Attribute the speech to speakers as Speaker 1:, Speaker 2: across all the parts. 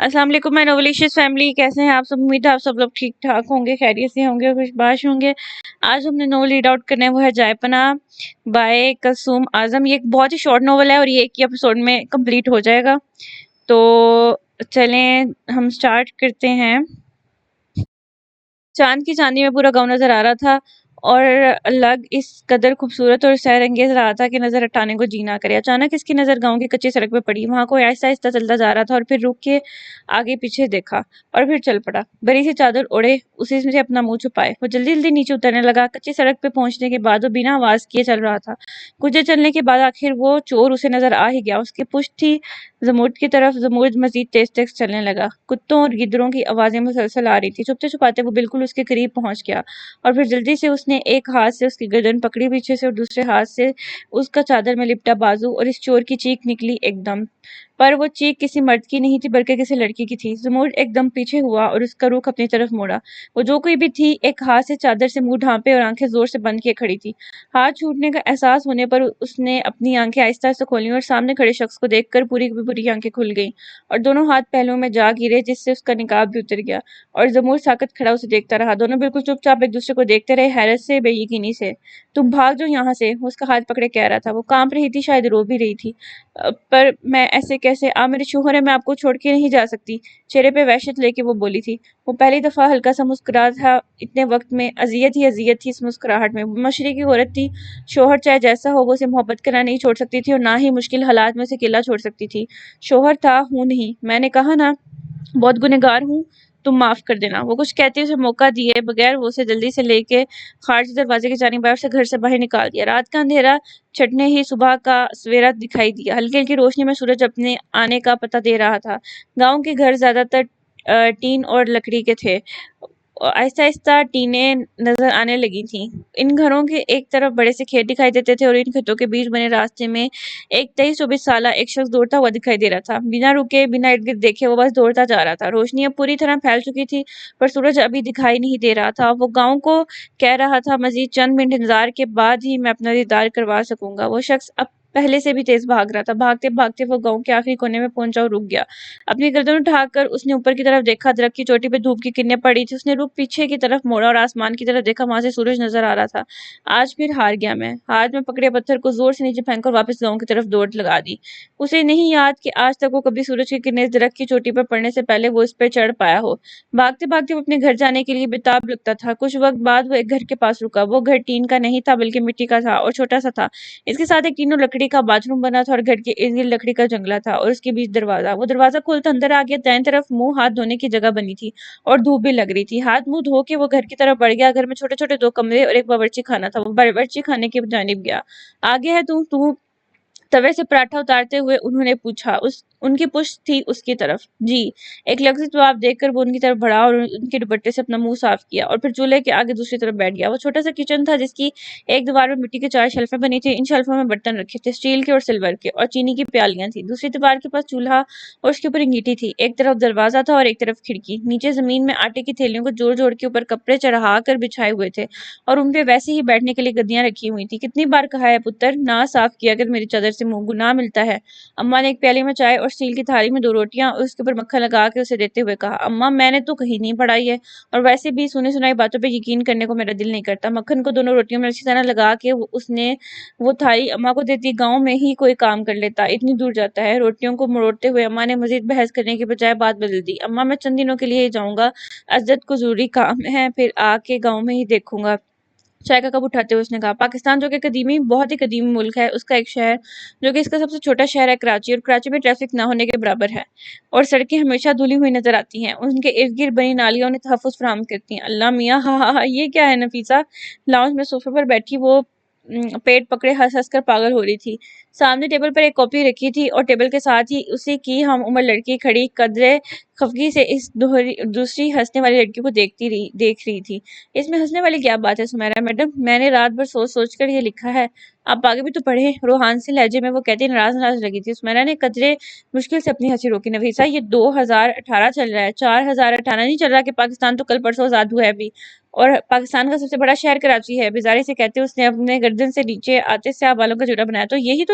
Speaker 1: السلام علیکم میں نولیشیس فیملی، کیسے ہیں آپ سب؟ امید ہے آپ سب لوگ ٹھیک ٹھاک ہوں گے، خیریت سے ہوں گے، خوش باش ہوں گے۔ آج ہم نے ناول ریڈ آؤٹ کرنا ہے، وہ ہے جائے پناہ بائے کلثوم اعظم۔ یہ ایک بہت ہی شارٹ ناول ہے اور یہ ایک ہی ایپیسوڈ میں کمپلیٹ ہو جائے گا، تو چلیں ہم سٹارٹ کرتے ہیں۔ چاند کی چاندنی میں پورا گاؤں نظر آ رہا تھا اور لگ اس قدر خوبصورت اور سحر انگیز رہا تھا کہ نظر ہٹانے کو جی نہ کرے۔ اچانک اس کی نظر گاؤں کی کچی سڑک پہ پڑی۔ وہاں کوئی آہستہ آہستہ چلتا جا رہا تھا اور پھر رک کے آگے پیچھے دیکھا اور پھر چل پڑا، بڑی سی چادر اوڑے اسی سے اپنا منہ چھپائے۔ وہ جلدی جلدی نیچے اترنے لگا۔ کچی سڑک پہ پہنچنے کے بعد وہ بنا آواز کیے چل رہا تھا۔ کچھ دیر چلنے کے بعد آخر وہ چور اسے نظر آ ہی گیا۔ اس کی پشت تھی زمرد کی طرف۔ زمرد مزید تیز تیز چلنے لگا۔ کتوں اور گدڑوں کی آوازیں مسلسل آ رہی تھی۔ چھپتے چھپاتے وہ بالکل اس کے قریب پہنچ گیا اور پھر جلدی سے اس نے ایک ہاتھ سے اس کی گردن پکڑی پیچھے سے اور دوسرے ہاتھ سے اس کا چادر میں لپٹا بازو، اور اس چور کی چیخ نکلی ایک دم، پر وہ چیخ کسی مرد کی نہیں تھی بلکہ کسی لڑکی کی تھی۔ زمرد ایک دم پیچھے ہوا اور اس کا رخ اپنی طرف موڑا۔ وہ جو کوئی بھی تھی ایک ہاتھ سے چادر سے منہ ڈھانپے اور آنکھیں زور سے بند کیے کھڑی تھی۔ ہاتھ چھوٹنے کا احساس ہونے پر اس نے اپنی آنکھیں آہستہ آہستہ کھولیں اور سامنے کھڑے شخص کو دیکھ کر پوری کی پوری آنکھیں کھل گئیں اور دونوں ہاتھ پہلوؤں میں جا گرے، جس سے اس کا نقاب بھی اتر گیا، اور زمرد ساکت کھڑا اسے دیکھتا رہا۔ دونوں بالکل چپ چاپ ایک دوسرے کو دیکھتے رہے، حیرت سے، بے یقینی سے۔ تم بھاگ جاؤ یہاں سے، وہ اس کا ہاتھ پکڑے کہہ رہا تھا۔ وہ کانپ رہی تھی، شاید رو بھی رہی تھی۔ پر میں ایسے کیسے؟ آپ میرے شوہر ہیں، میں آپ کو چھوڑ کے نہیں جا سکتی۔ چہرے پہ وحشت لے کے وہ بولی تھی۔ وہ پہلی دفعہ ہلکا سا مسکرا تھا اتنے وقت میں۔ اذیت ہی اذیت تھی اس مسکراہٹ میں۔ وہ مشرقی عورت تھی، شوہر چاہے جیسا ہو وہ اسے محبت کرنا نہیں چھوڑ سکتی تھی اور نہ ہی مشکل حالات میں اسے اکیلا چھوڑ سکتی تھی۔ شوہر تھا، ہوں نہیں، میں نے کہا نا بہت گنہگار ہوں، تم معاف کر دینا۔ وہ کچھ کہتے اسے موقع دیے بغیر وہ اسے جلدی سے لے کے خارجی دروازے کی جانب آئے اور اسے گھر سے باہر نکال دیا۔ رات کا اندھیرا چھٹنے ہی صبح کا سویرا دکھائی دیا۔ ہلکی ہلکی روشنی میں سورج اپنے آنے کا پتہ دے رہا تھا۔ گاؤں کے گھر زیادہ تر ٹین اور لکڑی کے تھے۔ آہستہ آہستہ ٹینیں نظر آنے لگی تھیں۔ ان گھروں کے ایک طرف بڑے سے کھیت دکھائی دیتے تھے اور ان کھیتوں کے بیچ بنے راستے میں ایک 23-24 سالہ ایک شخص دوڑتا ہوا دکھائی دے رہا تھا۔ بنا رکے، بنا ارد گرد دیکھے وہ بس دوڑتا جا رہا تھا۔ روشنی اب پوری طرح پھیل چکی تھی پر سورج ابھی دکھائی نہیں دے رہا تھا۔ وہ گاؤں کو کہہ رہا تھا، مزید چند منٹ انتظار کے بعد ہی میں اپنا دیدار کروا سکوں گا۔ وہ شخص اب پہلے سے بھی تیز بھاگ رہا تھا۔ بھاگتے بھاگتے وہ گاؤں کے آخری کونے میں پہنچا اور رک گیا۔ اپنی گردن اٹھا کر اس نے اوپر کی طرف دیکھا۔ درخت کی چوٹی پہ دھوپ کی کرنیں پڑی تھی۔ اس نے رخ پیچھے کی طرف موڑا اور آسمان کی طرف دیکھا، وہاں سے سورج نظر آ رہا تھا۔ آج پھر ہار گیا میں۔ ہاتھ میں پکڑے پتھر کو زور سے نیچے پھینک کر واپس گاؤں کی طرف دوڑ لگا دی۔ اسے نہیں یاد کہ آج تک وہ کبھی سورج کی کرنیں درخت کی چوٹی پر پڑنے سے پہلے وہ اس پہ چڑھ پایا ہو۔ بھاگتے بھاگتے وہ اپنے گھر جانے کے لیے بےتاب لگتا تھا۔ کچھ وقت بعد وہ ایک گھر کے پاس رکا۔ وہ گھر ٹین کا نہیں تھا بلکہ مٹی کا تھا اور چھوٹا سا تھا۔ اس کے ساتھ ایک ٹین اور لکڑی کا باتھ روم بنا تھا اور گھر کے ارد گرد لکڑی کا جنگلہ تھا اور اس کے بیچ دروازہ۔ وہ دروازہ کھولتا اندر آ گیا۔ دائیں طرف منہ ہاتھ دھونے کی جگہ بنی تھی اور دھوپ بھی لگ رہی تھی۔ ہاتھ منہ دھو کے وہ گھر کی طرف بڑھ گیا۔ گھر میں چھوٹے چھوٹے 2 کمرے اور ایک باورچی خانہ تھا۔ وہ باورچی خانے کی جانب گیا۔ آگے ہے تو توے سے پراٹھا اتارتے ہوئے انہوں نے پوچھا۔ ان کی پشت تھی اس کی طرف۔ جی، ایک لفظی جواب دے کر وہ ان کی طرف بڑھا اور ان کے دوپٹے سے اپنا منہ صاف کیا اور پھر چولہے کے آگے دوسری طرف بیٹھ گیا۔ وہ چھوٹا سا کچن تھا جس کی ایک دیوار میں مٹی کی 4 شیلفیں بنی تھی۔ ان شیلفوں میں برتن رکھے تھے، اسٹیل کے اور سلور کے، اور چینی کی پیالیاں تھیں۔ دوسری دیوار کے پاس چولہا اور اس کے اوپر انگیٹھی تھی۔ ایک طرف دروازہ تھا اور ایک طرف کھڑکی۔ نیچے زمین میں آٹے کی تھیلیوں کو جوڑ جوڑ کے اوپر کپڑے چڑھا کر بچھائے ہوئے تھے اور ان پہ ویسے ہی بیٹھنے کے لیے گدیاں رکھی ہوئی تھی۔ کتنی بار کہا ہے پتر، نہ صاف کیا کر میری چادر سے منہ، گناہ ملتا ہے۔ اماں نے ایک پیالے میں چائے اور اسٹیل کی تھالی میں 2 روٹیاں اور اس کے اوپر مکھن لگا کے اسے دیتے ہوئے کہا، اماں میں نے تو کہیں نہیں پڑھائی ہے اور ویسے بھی سنی سنائی باتوں پہ یقین کرنے کو میرا دل نہیں کرتا۔ مکھن کو دونوں روٹیوں میں اچھی طرح لگا کے اس نے وہ تھالی اماں کو دیتی۔ گاؤں میں ہی کوئی کام کر لیتا، اتنی دور جاتا ہے۔ روٹیوں کو مروڑتے ہوئے اماں نے مزید بحث کرنے کے بجائے بات بدل دی، اماں میں چند دنوں کے لیے ہی جاؤں گا، عزت کو ضروری کام ہے، پھر آ کے گاؤں میں ہی دیکھوں گا۔ چائے کا کپ اٹھاتے ہوئے اس نے کہا، پاکستان جو کہ قدیمی، بہت ہی قدیمی ملک ہے، اس کا ایک شہر جو کہ اس کا سب سے چھوٹا شہر ہے کراچی، اور کراچی میں ٹریفک نہ ہونے کے برابر ہے اور سڑکیں ہمیشہ دھلی ہوئی نظر آتی ہیں۔ ان کے ارد گرد بنی نالیاں انہیں تحفظ فراہم کرتی ہیں۔ اللہ میاں، ہاں ہاں ہاں، یہ کیا ہے؟ نفیسہ لاؤنج میں صوفے پر بیٹھی وہ پیٹ پکڑے ہنس ہنس کر پاگل ہو رہی تھی۔ سامنے ٹیبل پر ایک کاپی رکھی تھی اور ٹیبل کے ساتھ ہی اسی کی ہم عمر لڑکی کھڑی قدرے خفگی سے اس دوسری ہنسنے والی لڑکی کو دیکھ رہی تھی۔ اس میں ہنسنے والی کیا بات ہے سمیرا میڈم؟ میں نے رات بھر سوچ سوچ کر یہ لکھا ہے، آپ آگے بھی تو پڑھیں۔ روحان سے لہجے میں وہ کہتی ناراض ناراض لگی تھی۔ سمیرا نے قدرے مشکل سے اپنی ہنسی روکی۔ نفیسہ، یہ 2018 چل رہا ہے، 4018 نہیں چل رہا کہ پاکستان تو کل پرسوں آزاد ہوا ہے ابھی، اور پاکستان کا سب سے بڑا شہر کراچی ہے۔ بیزاری سے کہتے اس نے اپنے گردن سے نیچے آتے سیاہ بالوں کا جوڑا بنایا، تو یہی تو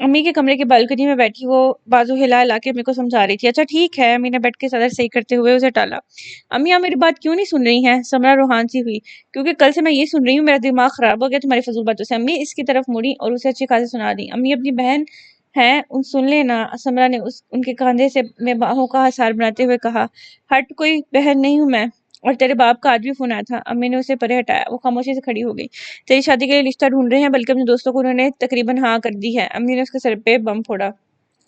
Speaker 1: امی کے کمرے کی بالکنی میں بیٹھی وہ بازو ہلا ہلا کے امی کو سمجھا رہی تھی. اچھا ٹھیک ہے. امی نے بیٹھ کے صدر صحیح کرتے ہوئے اسے ٹالا. امی آپ میری بات کیوں نہیں سن رہی ہیں؟ سمرا روحان سی ہوئی. کیونکہ کل سے میں یہ سن رہی ہوں، میرا دماغ خراب ہو گیا تمہاری فضول باتوں سے. امی اس کی طرف مڑی اور اسے اچھی خاصی سنا دی. امی اپنی بہن ہے ان سن لینا. سمرا نے ان کے کاندھے سے میں باہوں کا حصار بناتے ہوئے کہا. ہٹ، کوئی بہن نہیں ہوں میں. اور تیرے باپ کا آج بھی فون آیا تھا. امی نے اسے پرے ہٹایا. وہ خاموشی سے کھڑی ہو گئی. تیری شادی کے لیے رشتہ ڈھونڈ رہے ہیں، بلکہ اپنے دوستوں کو انہوں نے تقریباً ہاں کر دی ہے. امی نے اس کے سر پہ بم پھوڑا.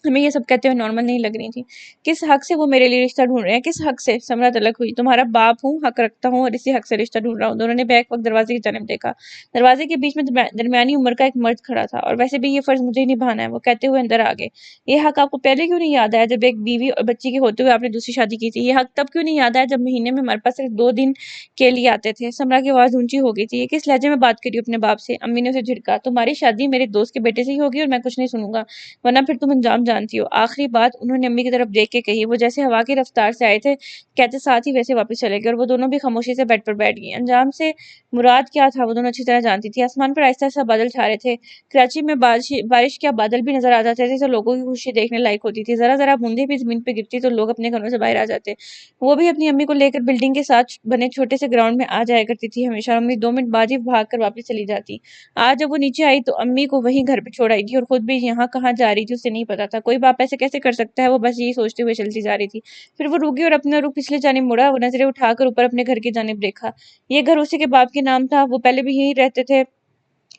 Speaker 1: ہمیں یہ سب کہتے ہوئے نارمل نہیں لگ رہی تھی. کس حق سے وہ میرے لیے رشتہ ڈھونڈ رہے ہیں؟ کس حق سے؟ سمرا تلک ہوئی. تمہارا باپ ہوں، حق رکھتا ہوں اور اسی حق سے رشتہ ڈھونڈ رہا ہوں. دونوں نے بیک وقت دروازے کی جانب دیکھا. دروازے کے بیچ میں درمیانی عمر کا ایک مرد کھڑا تھا. اور ویسے بھی یہ فرض مجھے ہی نبھانا ہے، وہ کہتے ہوئے اندر آ گئے. یہ حق آپ کو پہلے کیوں نہیں یاد آیا جب ایک بیوی اور بچی کے ہوتے ہوئے آپ نے دوسری شادی کی تھی؟ یہ حق تب کیوں نہیں یاد آیا جب مہینے میں ہمارے پاس صرف 2 دن کے لیے آتے تھے؟ سمرا کی آواز اونچی ہو گئی تھی. یہ کس لہجے میں بات کری اپنے باپ سے؟ امی نے اسے جھڑکا. تمہاری شادی میرے دوست کے بیٹے سے ہی ہوگی اور میں کچھ نہیں سنوں گا، ورنہ پھر تم انجام جانتی ہو. آخری بات انہوں نے امی کی طرف دیکھ کے کہی. وہ جیسے ہوا کی رفتار سے آئے تھے کہتے ساتھ ہی ویسے واپس چلے گئے، اور وہ دونوں بھی خاموشی سے بیڈ پر بیٹھ گئی. انجام سے مراد کیا تھا وہ دونوں اچھی طرح جانتی تھی. آسمان پر آہستہ آہستہ بادل چھا رہے تھے. کراچی میں بارش کیا بادل بھی نظر آ جاتے تھے تو لوگوں کی خوشی دیکھنے لائق ہوتی تھی. ذرا ذرا بوندیں بھی زمین پہ گرتی تو لوگ اپنے گھروں سے باہر آ جاتے. وہ بھی اپنی امی کو لے کر بلڈنگ کے ساتھ بنے چھوٹے سے گراؤنڈ میں آ جایا کرتی تھی ہمیشہ. امی 2 منٹ بعد ہی بھاگ کر واپس چلی جاتی. آج جب وہ نیچے آئی تو امی کو وہیں گھر پہ چھوڑ آئی تھی، اور خود بھی یہاں کہاں جا رہی تھی اسے نہیں پتا تھا. کوئی باپ ایسے کیسے کر سکتا ہے؟ وہ بس یہی سوچتے ہوئے چلتی جا رہی تھی. پھر وہ رکی اور اپنا رخ پچھلے جانب مڑا. وہ نظریں اٹھا کر اوپر اپنے گھر کی جانب دیکھا. یہ گھر اسی کے باپ کے نام تھا. وہ پہلے بھی یہیں رہتے تھے.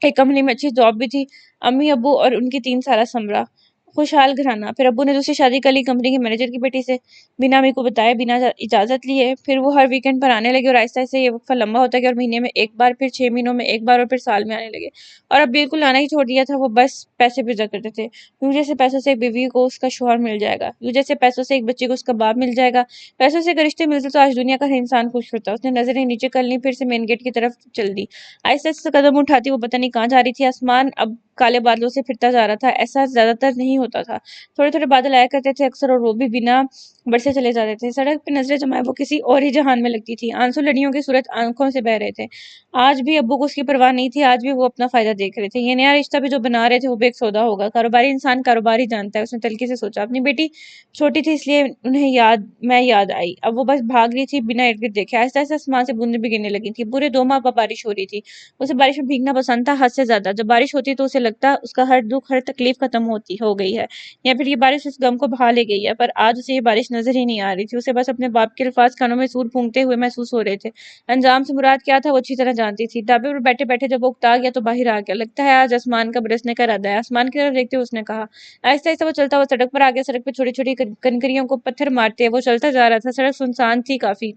Speaker 1: ایک کمپنی میں اچھی جاب بھی تھی. امی ابو اور ان کی 3 سالہ سمرا. خوشحال گھرانہ. پھر ابو نے دوسری شادی کر لی کمپنی کے مینیجر کی بیٹی سے، بنا امی کو بتائے، بنا اجازت لیے. پھر وہ ہر ویکینڈ پر آنے لگے اور آہستہ آہستہ یہ وقفہ لمبا ہوتا گیا، اور مہینے میں ایک بار، پھر 6 مہینوں میں ایک بار، اور پھر سال میں آنے لگے. اور اب بالکل آنا ہی چھوڑ دیا تھا. وہ بس پیسے بھیجا کرتے تھے. یوں جیسے پیسوں سے ایک بیوی کو اس کا شوہر مل جائے گا، یوں جیسے پیسوں سے ایک بچے کو اس کا باپ مل جائے گا. پیسوں سے اگر رشتے ملتے تو آج دنیا کا ہر انسان خوش ہوتا. اس نے نظریں نیچے کر لی، پھر سے مین گیٹ کی طرف چل دی. آہستہ آہستہ قدم اٹھاتی وہ پتہ نہیں کہاں جا رہی تھی. آسمان اب کالے بادلوں سے پھرتا جا رہا تھا. ایسا زیادہ تر نہیں ہوتا تھا. تھوڑے تھوڑے بادل آیا کرتے تھے اکثر، اور وہ بھی بنا برسے چلے جاتے تھے. سڑک پہ نظریں جمائے وہ کسی اور ہی جہان میں لگتی تھی. آنسو لڑیوں کی صورت آنکھوں سے بہ رہے تھے. آج بھی ابو کو اس کی پرواہ نہیں تھی. آج بھی وہ اپنا فائدہ دیکھ رہے تھے. یہ نیا رشتہ بھی جو بنا رہے تھے وہ بھی ایک سودا ہوگا. کاروباری انسان کاروبار ہی جانتا ہے. اس نے تلخی سے سوچا. اپنی بیٹی چھوٹی تھی اس لیے میں یاد آئی. اب وہ بس بھاگ رہی تھی بنا ارد گرد دیکھے. آہستہ آہستہ آسمان سے بوندیں بھی گرنے لگی تھی. پورے 2 ماہ بعد بارش ہو رہی تھی. اسے بارش میں بھیگنا پسند تھا، حد سے زیادہ. جب بارش ہوتی تو اسے لگتا اس کا ہر دکھ، ہر تکلیف ختم ہو گئی ہے، یا پھر یہ بارش اس غم کو بہا لے گئی ہے. پر آج اسے یہ بارش نظر ہی نہیں آ رہی تھی. اسے بس اپنے باپ کے الفاظ کانوں میں سور پھونکتے ہوئے محسوس ہو رہے تھے. انجام سے مراد کیا تھا وہ اچھی طرح جانتی تھی. ڈھابے پر بیٹھے بیٹھے جب وہ اکتا گیا تو باہر آ گیا. لگتا ہے آج آسمان کا برسنے کا ارادہ ہے. آسمان کی طرف دیکھتے ہوئے اس نے کہا. آہستہ آہستہ وہ چلتا ہوا سڑک پر آ گیا. سڑک پہ چھوٹی چھوٹی کنکریوں کو پتھر مارتے وہ چلتا جا رہا تھا. سڑک سنسان تھی کافی.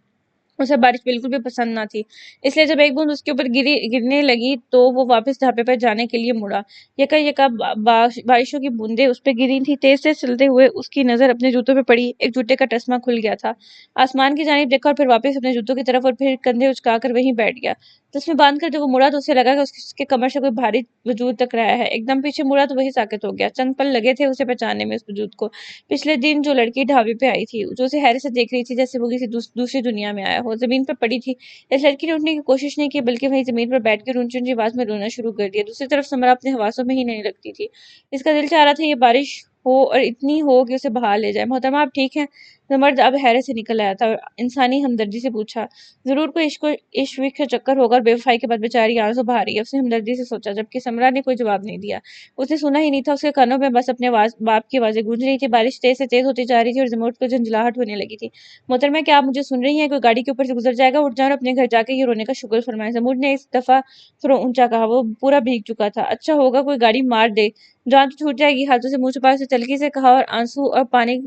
Speaker 1: اسے بارش بالکل بھی پسند نہ تھی، اس لیے جب ایک بوند اس کے اوپر گرنے لگی تو وہ واپس ڈھابے پر جانے کے لیے مڑا. یکا یکا بارشوں کی بوندیں اس پہ گری تھی. تیز تیز چلتے ہوئے اس کی نظر اپنے جوتوں پہ پڑی. ایک جوتے کا ٹسمہ کھل گیا تھا. آسمان کی جانب دیکھا اور پھر واپس اپنے جوتوں کی طرف، اور پھر کندھے اچکا کر وہیں بیٹھ گیا. تسمے باندھ کر جب وہ مڑا تو اسے لگا کہ اس کے کمر سے کوئی بھاری وجود ٹکرایا ہے. ایک دم پیچھے مڑا تو وہی ساکت ہو گیا. چند پل لگے تھے اسے پہچاننے میں اس وجود کو. پچھلے دن جو لڑکی ڈھابے پہ آئی تھی، جو اسے حیرت سے دیکھ رہی تھی جیسے وہ کسی دوسری دنیا میں آیا ہو. زمین پہ پڑی تھی. اس لڑکی نے اٹھنے کی کوشش نہیں کی، بلکہ وہیں زمین پر بیٹھ کر اونچی اونچی آواز میں رونا شروع کر دیا. دوسری طرف سمرا اپنے حواسوں میں ہی نہیں لگتی تھی. اس کا دل چاہ رہا تھا یہ بارش ہو اور اتنی ہو کہ اسے بہا لے جائے. محترمہ آپ ٹھیک ہیں؟ مرد اب حیرت سے نکل آیا تھا اور انسانی ہمدردی سے پوچھا. ضرور کوئی عشق کا چکر ہوگا اور بے وفائی کے بعد بیچاری آنسو بہا رہی ہے. اس نے ہمدردی سے سوچا، جبکہ سمرا نے کوئی جواب نہیں دیا. اسے سنا ہی نہیں تھا. اس کے کانوں میں بس اپنے باپ کی آوازیں گونج رہی تھی. بارش تیز سے تیز ہوتی جا رہی تھی اور ریموٹ کو جھنجھلاہٹ ہونے لگی تھی. محترمہ کیا آپ مجھے سن رہی ہیں؟ کوئی گاڑی کے اوپر سے گزر جائے گا، اٹھ جائیں اور اپنے گھر جا کے یہ رونے کا شکر فرمائیں. زمور نے اس دفعہ تھوڑا اونچا کہا. وہ پورا بھیگ چکا تھا. اچھا ہوگا کوئی گاڑی مار دے، جان تو چھوٹ جائے گی. ہاتھوں سے منہ چھپا اسے تلخی سے کہا، اور آنسو اور پانی،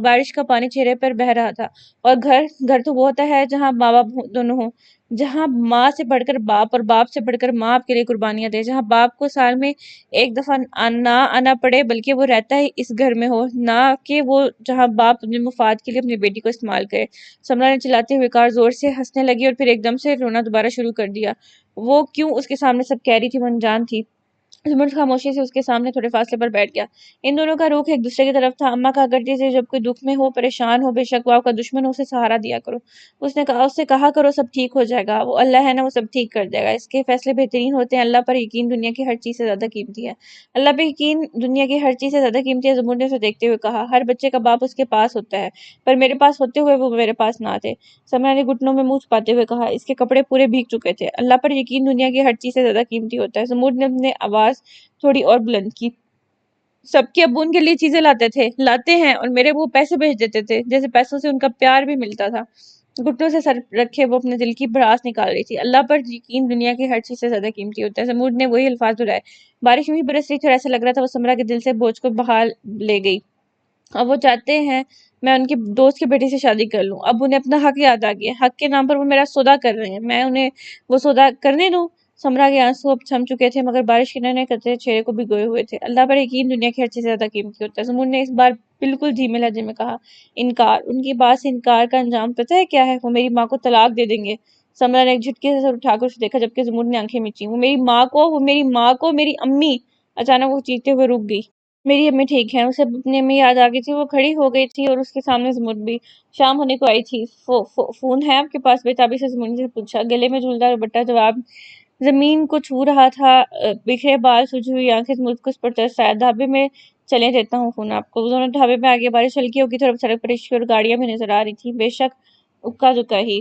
Speaker 1: بارش کا پانی چہرے پر بہہ رہا تھا. اور گھر تو وہ ہوتا ہے جہاں ماں باپ دونوں ہوں، جہاں ماں سے بڑھ کر باپ اور باپ سے بڑھ کر ماں آپ کے لیے قربانیاں دے، جہاں باپ کو سال میں ایک دفعہ نہ آنا پڑے بلکہ وہ رہتا ہے اس گھر میں ہو، نہ کہ وہ جہاں باپ اپنے مفاد کے لیے اپنی بیٹی کو استعمال کرے. سمرا نے چلاتے ہوئے کہا، زور سے ہنسنے لگی اور پھر ایک دم سے رونا دوبارہ شروع کر دیا. وہ کیوں اس کے سامنے سب کہہ رہی تھی وہ انجان تھی. زمر خاموشی سے اس کے سامنے تھوڑے فاصلے پر بیٹھ گیا۔ ان دونوں کا رخ ایک دوسرے کی طرف تھا۔ اماں کہا کرتی تھی جب کوئی دکھ میں ہو، پریشان ہو، بے شک وہ آپ کا دشمن ہو، اسے سہارا دیا کرو۔ اس سے کہا کرو سب ٹھیک ہو جائے گا، وہ اللہ ہے نا، وہ سب ٹھیک کر دے گا، اس کے فیصلے بہترین ہوتے ہیں، اللہ پر یقین دنیا کی ہر چیز سے زیادہ قیمتی ہے۔ اللہ پہ یقین دنیا کی ہر چیز سے زیادہ قیمتی ہے، زمر نے اسے دیکھتے ہوئے کہا۔ ہر بچے کا باپ اس کے پاس ہوتا ہے، پر میرے پاس ہوتے ہوئے وہ میرے پاس نہ تھے۔ سمرا نے گھٹنوں میں منہ چھپاتے ہوئے کہا۔ اس کے کپڑے پورے بھیگ چکے تھے۔ اللہ پر یقین دنیا کی ہر چیز سے زیادہ قیمتی ہوتا ہے، زمر نے اپنے آواز تھوڑی اور بلند کی۔ سب کے ابو ان کے لیے چیزیں لاتے ہیں اور میرے ابو پیسے بھیج دیتے تھے، جیسے پیسوں سے ان کا پیار بھی ملتا تھا۔ گھٹنوں سے سر رکھے وہ اپنے دل کی بھڑاس نکال رہی تھی۔ اللہ پر یقین دنیا کی ہر چیز سے زیادہ قیمتی ہوتا ہے، سمود نے وہی الفاظ دہرائے۔ بارش یوں ہی برس رہی تھی اور ایسا لگ رہا تھا وہ سمرا کے دل سے بوجھ کو بہا لے گئی۔ اب وہ چاہتے ہیں میں ان کے دوست کی بیٹی سے شادی کر لوں۔ اب انہیں اپنا حق یاد آ گیا، حق کے نام پر وہ میرا سودا کر رہے ہیں، میں انہیں وہ سودا کرنے دوں؟ سمرا کے آنسو اب تھم چکے تھے، مگر بارش کے ننھے قطرے چہرے کو بھگوئے ہوئے تھے۔ اللہ پر یقین دنیا کی ہر چیز سے زیادہ قیمتی ہوتا ہے، سمون نے اس بار بالکل دھیمے لہجے میں کہا۔ انکار؟ ان کی بات سے انکار کا انجام پتہ ہے کیا ہے؟ وہ میری ماں کو طلاق دے دیں گے۔ سمرا نے ایک جھٹکے سے سر اٹھا کر اسے دیکھا، جبکہ زمون نے آنکھیں میچی۔ وہ میری امی! اچانک وہ چیختے ہوئے رک گئی۔ میری امی ٹھیک ہیں، اسے اپنی امی یاد آ گئی تھی، وہ کھڑی ہو گئی تھی اور اس کے سامنے زمرد بھی۔ شام ہونے کو آئی تھی۔ فون ہے آپ کے پاس؟ بےتابی سے زمرد نے پوچھا۔ گلے میں جھولتا دوپٹہ جواب زمین کو چھو رہا تھا، بکھرے بال، سجی ہوئی آنکھیں، زمرد کو اس پر ترس آیا۔ ڈھابے میں چلیں، دیتا ہوں فون آپ کو۔ وہ دونوں ڈھابے میں آگے، بارش ہلکی ہوگی تھی اور اب سڑک پر رکشے اور گاڑیاں بھی نظر آ رہی تھی، بے شک اکا دکا ہی۔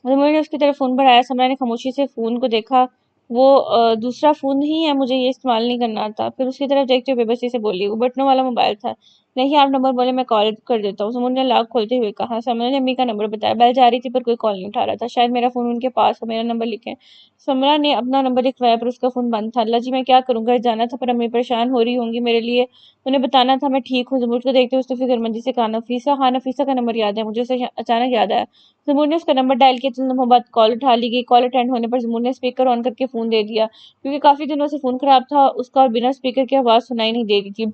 Speaker 1: زمرد نے اس کی طرف فون بڑھایا، سمرا نے خاموشی سے فون کو دیکھا۔ وہ دوسرا فون نہیں ہے، مجھے یہ استعمال نہیں کرنا آتا۔ پھر اس کی طرف دیکھتے ہوئے بے بسی سے بولی۔ وہ بٹنوں والا موبائل تھا۔ نہیں، آپ نمبر بولے، میں کال کر دیتا ہوں، زمرد نے لاک کھولتے ہوئے کہا۔ سمرا نے امی کا نمبر بتایا۔ بیل جا رہی تھی پر کوئی کال نہیں اٹھا رہا تھا، شاید میرا فون ان کے پاس ہو، میرا نمبر لکھیں۔ سمرا نے اپنا نمبر لکھوایا پر اس کا فون بند تھا۔ اللہ جی، میں کیا کروں، گھر جانا تھا پر امی پریشان ہو رہی ہوں گی میرے لیے، انہیں بتانا تھا میں ٹھیک ہوں۔ زمرد کو دیکھتے ہوئے اس نے فکر مندی سے کہا۔ نفیسہ؟ ہاں، نفیسہ کا نمبر یاد ہے مجھے، اسے اچانک یاد آیا۔ زمرد نے اس کا نمبر ڈائل کیا، چند لمحوں بعد کال اٹھا لی گئی۔ کال اٹینڈ ہونے پر زمرد نے اسپیکر آن کر کے فون دے دیا، کیونکہ کافی دنوں سے فون خراب تھا اس کا اور بنا اسپیکر کے آواز سنائی نہیں دے رہی تھی۔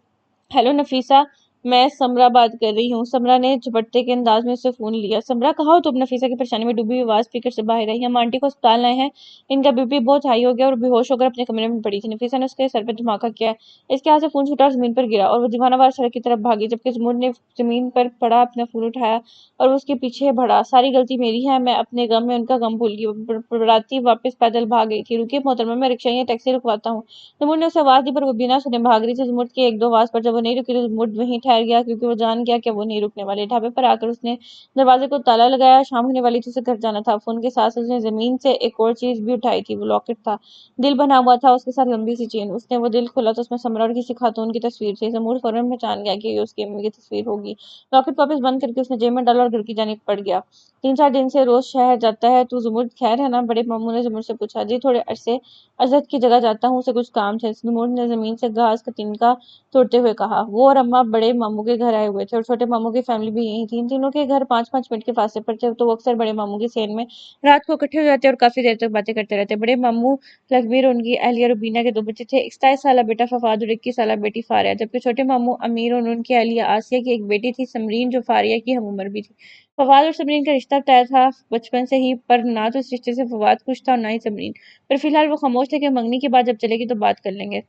Speaker 1: ہیلو نفیسہ، میں سمرا بات کر رہی ہوں۔ سمرا نے جھپٹتے کے انداز میں اس سے فون لیا۔ سمرا، کہاں ہو تم؟ نفیسہ کی پریشانی میں ڈوبی ہوئی آواز اسپیکر سے باہر آئی۔ ہم آنٹی کو اسپتال لائے ہیں، ان کا بی پی بہت ہائی ہو گیا اور بے ہوش ہو کر اپنے کمرے میں پڑی تھی۔ نفیسہ نے اس کے سر پہ دھماکہ کیا۔ اس کے ہاتھ سے فون چھوٹا اور زمین پر گرا اور وہ دیوانہ وار سڑک کی طرف بھاگی، جبکہ زمرد نے زمین پر پڑا اپنا فون اٹھایا اور اس کے پیچھے بڑھا۔ ساری غلطی میری ہے، میں اپنے غم میں ان کا غم بھول گئی، بڑھاتی واپس پیدل بھاگ گئی تھی۔ رکیے محترمہ، میں رکشہ یا ٹیکسی رکواتا ہوں۔ زمرد نے اسے آواز دی پر وہ بنا سنے بھاگ رہی تھی۔ زمرد کی ایک دو آواز پر جب وہ نہیں رکی تو زمرد وہیں ٹھہر گیا، کیونکہ وہ جان گیا کہ وہ نہیں رکنے والے۔ ڈھابے پر آ کر اس نے دروازے کو تالا لگایا، شام ہونے والی تھی، اسے گھر جانا تھا۔ فون کے ساتھ اس نے زمین سے ایک اور چیز بھی اٹھائی تھی، وہ لاکٹ تھا، دل بنا ہوا تھا، اس کے ساتھ لمبی سی چین۔ اس نے وہ دل کھولا تو اس میں سمرا اور کسی خاتون کی تصویر تھی۔ زمرد فوراً پہچان گیا کہ یہ اس کی امی کی تصویر ہوگی۔ لاکٹ واپس بند کر کے اس نے جیب میں ڈالا اور گھر کی جانب پڑ گیا۔ 3-4 دن سے روز شہر جاتا ہے تو؟ زمرد خیر ہے نا؟ بڑے ماموں نے زمرد سے پوچھا۔ جی، تھوڑے عرصے عزت کی جگہ جاتا ہوں، اسے کچھ کام تھے، زمرد نے زمین سے گھاس کا تنکا توڑتے ہوئے کہا۔ وہ اور اماں بڑے ماموں کے گھر آئے ہوئے تھے اور چھوٹے ماموں کی فیملی بھی یہی تھی۔ ان تینوں کے گھر 5-5 منٹ کے فاصلے پر تھے، تو وہ اکثر بڑے ماموں کی صحن میں رات کو اکٹھے ہو جاتے اور کافی دیر تک باتیں کرتے رہتے۔ بڑے ماموں لکبیر اور ان کی اہلیہ روبینہ کے 2 بچے تھے، ایک 27 سالہ بیٹا فواد اور 21 سالہ بیٹی فاریہ، جبکہ چھوٹے ماموں امیر اور ان کی اہلیہ آسیہ کی ایک بیٹی تھی سمرین، جو فاریہ کی ہم عمر بھی تھی۔ فواد اور سمرین کا رشتہ طے تھا بچپن سے ہی، پر نہ تو اس رشتے سے فواد خوش تھا اور نہ ہی سمرین، پر فی الحال وہ خاموش تھے کہ منگنی کی بات جب چلے گی تو بات کر لیں گے۔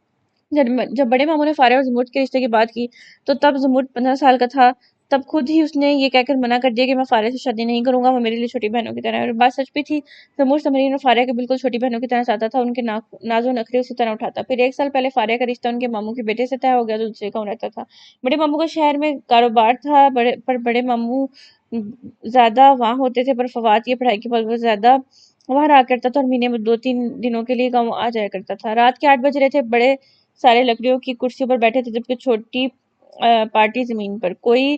Speaker 1: جب بڑے ماموں نے فاریہ اور زمرد کے رشتے کی بات کی تو تب زمرد 15 سال کا تھا۔ تب خود ہی اس نے یہ کہہ کر منع کر دیا کہ میں فاریہ سے شادی نہیں کروں گا، وہ میرے لیے چھوٹی بہنوں کی طرح ہے، اور بات سچ بھی تھی۔ زمرد سمرین اور فاریہ کے بالکل چھوٹی بہنوں کی طرح چاہتا تھا، ان کے ناز و نخرے اسی طرح اٹھاتا۔ پھر 1 سال پہلے فاریہ کا رشتہ ان کے ماموں کے بیٹے سے طے ہو گیا جو دوسرے گاؤں رہتا تھا۔ بڑے ماموں کا شہر میں کاروبار تھا، پر بڑے ماموں زیادہ وہاں ہوتے تھے، پر فواد کی پڑھائی کے بعد وہ زیادہ وہاں رہا کرتا تھا اور مہینے میں 2-3 دنوں کے لیے گاؤں آ جایا کرتا تھا۔ رات کے 8 بج رہے تھے، بڑے سارے لکڑیوں کی کرسیوں پر بیٹھے تھے، جبکہ چھوٹی پارٹی زمین پر، کوئی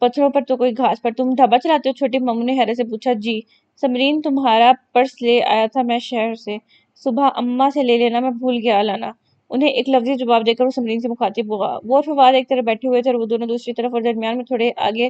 Speaker 1: پتھروں پر تو کوئی گھاس پر۔ تم ڈھابا چلاتے ہو؟ چھوٹے ماموں نے حیرت سے پوچھا۔ جی۔ سمرین، تمہارا پرس لے آیا تھا میں شہر سے، صبح اماں سے لے لینا، میں بھول گیا لانا۔ انہیں ایک لفظی جواب دے کر وہ سمرین سے مخاطب ہوا۔ وہ اور فواد ایک طرف بیٹھے ہوئے تھے اور وہ دونوں دوسری طرف، اور درمیان میں تھوڑے آگے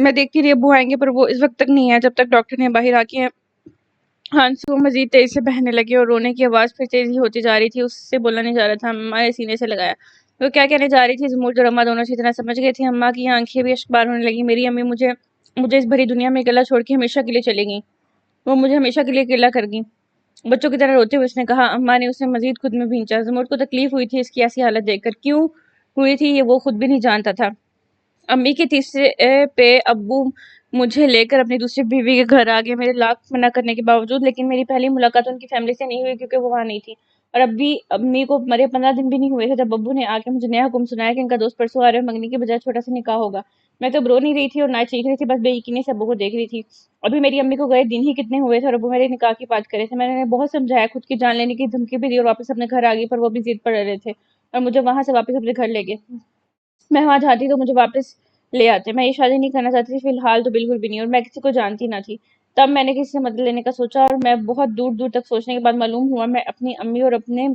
Speaker 1: میں دیکھتی رہی ابو آئیں گے پر وہ اس وقت تک نہیں آیا جب تک ڈاکٹر نے باہر آ کے آنسو مزید تیز سے بہنے لگے اور رونے کی آواز پھر تیزی ہوتی جا رہی تھی. اس سے بولا نہیں جا رہا تھا. اماں نے سینے سے لگایا. وہ کیا کہنے جا رہی تھی؟ زمور اور اماں دونوں اچھی طرح سمجھ گئی تھی. اماں کی آنکھیں بھی اشکبار ہونے لگی. میری امی مجھے اس بھری دنیا میں اکیلا چھوڑ کے ہمیشہ کے لیے چلے گئیں. وہ مجھے ہمیشہ کے لیے اکیلا کر گئیں. بچوں کی طرح روتے ہوئے اس نے کہا. اماں نے اسے مزید خود میں بھینچا. زمور کو تکلیف ہوئی تھی اس کی ایسی حالت دیکھ کر. کیوں ہوئی تھی یہ وہ خود بھی نہیں جانتا تھا. امی کے تیسرے پہ ابو مجھے لے کر اپنی دوسری بیوی کے گھر آ گئے میرے لاکھ منع کرنے کے باوجود. لیکن میری پہلی ملاقات ان کی فیملی سے نہیں ہوئی کیونکہ وہ وہاں نہیں تھی. اور ابھی امی کو مرے 15 دن بھی نہیں ہوئے تھے جب ابو نے آ کے مجھے نیا حکم سنایا کہ ان کا دوست پرسوں آ رہے منگنی کے بجائے چھوٹا سا نکاح ہوگا. میں تو رو نہیں رہی تھی اور نہ چیخ رہی تھی, بس بے یقینی سے ابو کو دیکھ رہی تھی. ابھی میری امی کو گئے دن ہی کتنے ہوئے تھے اور ابو میرے نکاح کی بات کرے تھے. میں نے بہت سمجھایا, خود کی جان لینے کی دھمکی بھی دی اور واپس اپنے گھر آ گئی, پر وہ بھی ضد پر رہے تھے اور مجھے وہاں سے واپس اپنے گھر لے گئے. میں وہاں جاتی تو مجھے واپس لے آتے. میں یہ شادی نہیں کرنا چاہتی تھی فی الحال تو بالکل بھی نہیں, اور میں کسی کو جانتی نہ تھی. تب میں نے کسی سے مدد لینے کا سوچا اور میں بہت دور دور تک سوچنے کے بعد معلوم ہوا میں اپنی امی اور اپنے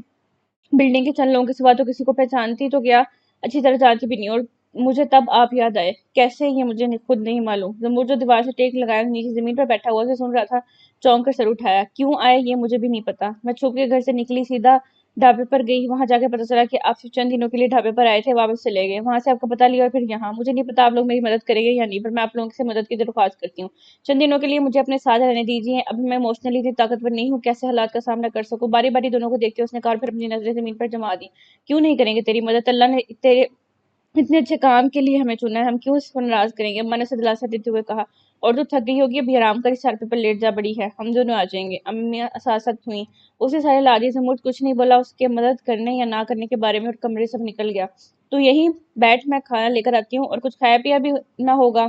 Speaker 1: بلڈنگ کے چند لوگوں کے سوا تو کسی کو پہچانتی تو کیا اچھی طرح جانتی بھی نہیں. اور مجھے تب آپ یاد آئے. کیسے یہ مجھے خود نہیں معلوم. زمور جو دیوار سے ٹیک لگایا نیچے زمین پر بیٹھا ہوا اسے سن رہا تھا چونک کر سر اٹھایا. کیوں آئے یہ مجھے بھی نہیں پتا. میں چھپ کے گھر سے نکلی سیدھا ڈھابے پر گئی. وہاں جا کے پتا چلا کہ آپ چند دنوں کے لیے ڈھابے پر آئے تھے, واپس چلے گئے. وہاں سے آپ کا پتہ لیا اور پھر یہاں. مجھے نہیں پتا آپ لوگ میری مدد کریں گے یا نہیں, پر میں آپ لوگوں سے مدد کی درخواست کرتی ہوں. چند دنوں کے لیے مجھے اپنے ساتھ رہنے دیجیے. اب میں ایموشنلی اتنی طاقتور نہیں ہوں کیسے حالات کا سامنا کر سکوں. باری باری دونوں کو دیکھتے اس نے کہا, پھر اپنی نظریں زمین پر جما دی. کیوں نہیں کریں گے تیری مدد؟ اللہ نے تیرے اتنے اچھے کام کے لیے ہمیں چنا ہے, ہم کیوں اس کو ناراض کریں گے؟ اماں نے اسے دلاسا دیتے ہوئے کہا. اور تو تھک گئی ہوگی, ابھی آرام کر, اس چارپے پر لیٹ جا, بڑی ہے, ہم دونوں آ جائیں گے. امی ساتھ ہوئیں. اسے سارے لادی سے مجھ کچھ نہیں بولا اس کے مدد کرنے یا نہ کرنے کے بارے میں, اور کمرے سے نکل گیا. تو یہی بیٹھ, میں کھانا لے کر آتی ہوں, اور کچھ کھایا پیا بھی نہ ہوگا.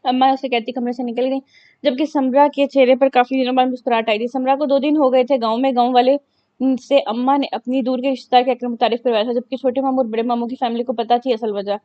Speaker 1: اماں اسے کہتی کمرے سے نکل گئی, جبکہ سمرا کے چہرے پر کافی دنوں بعد مسکراہٹ آئی تھی. سمرا کو 2 دن ہو گئے تھے گاؤں میں. گاؤں والے سے اماں نے اپنی دور کے رشتہ دار کے متعارف کروایا تھا, جبکہ چھوٹے ماموں اور بڑے ماموں کی فیملی کو پتا تھی اصل وجہ.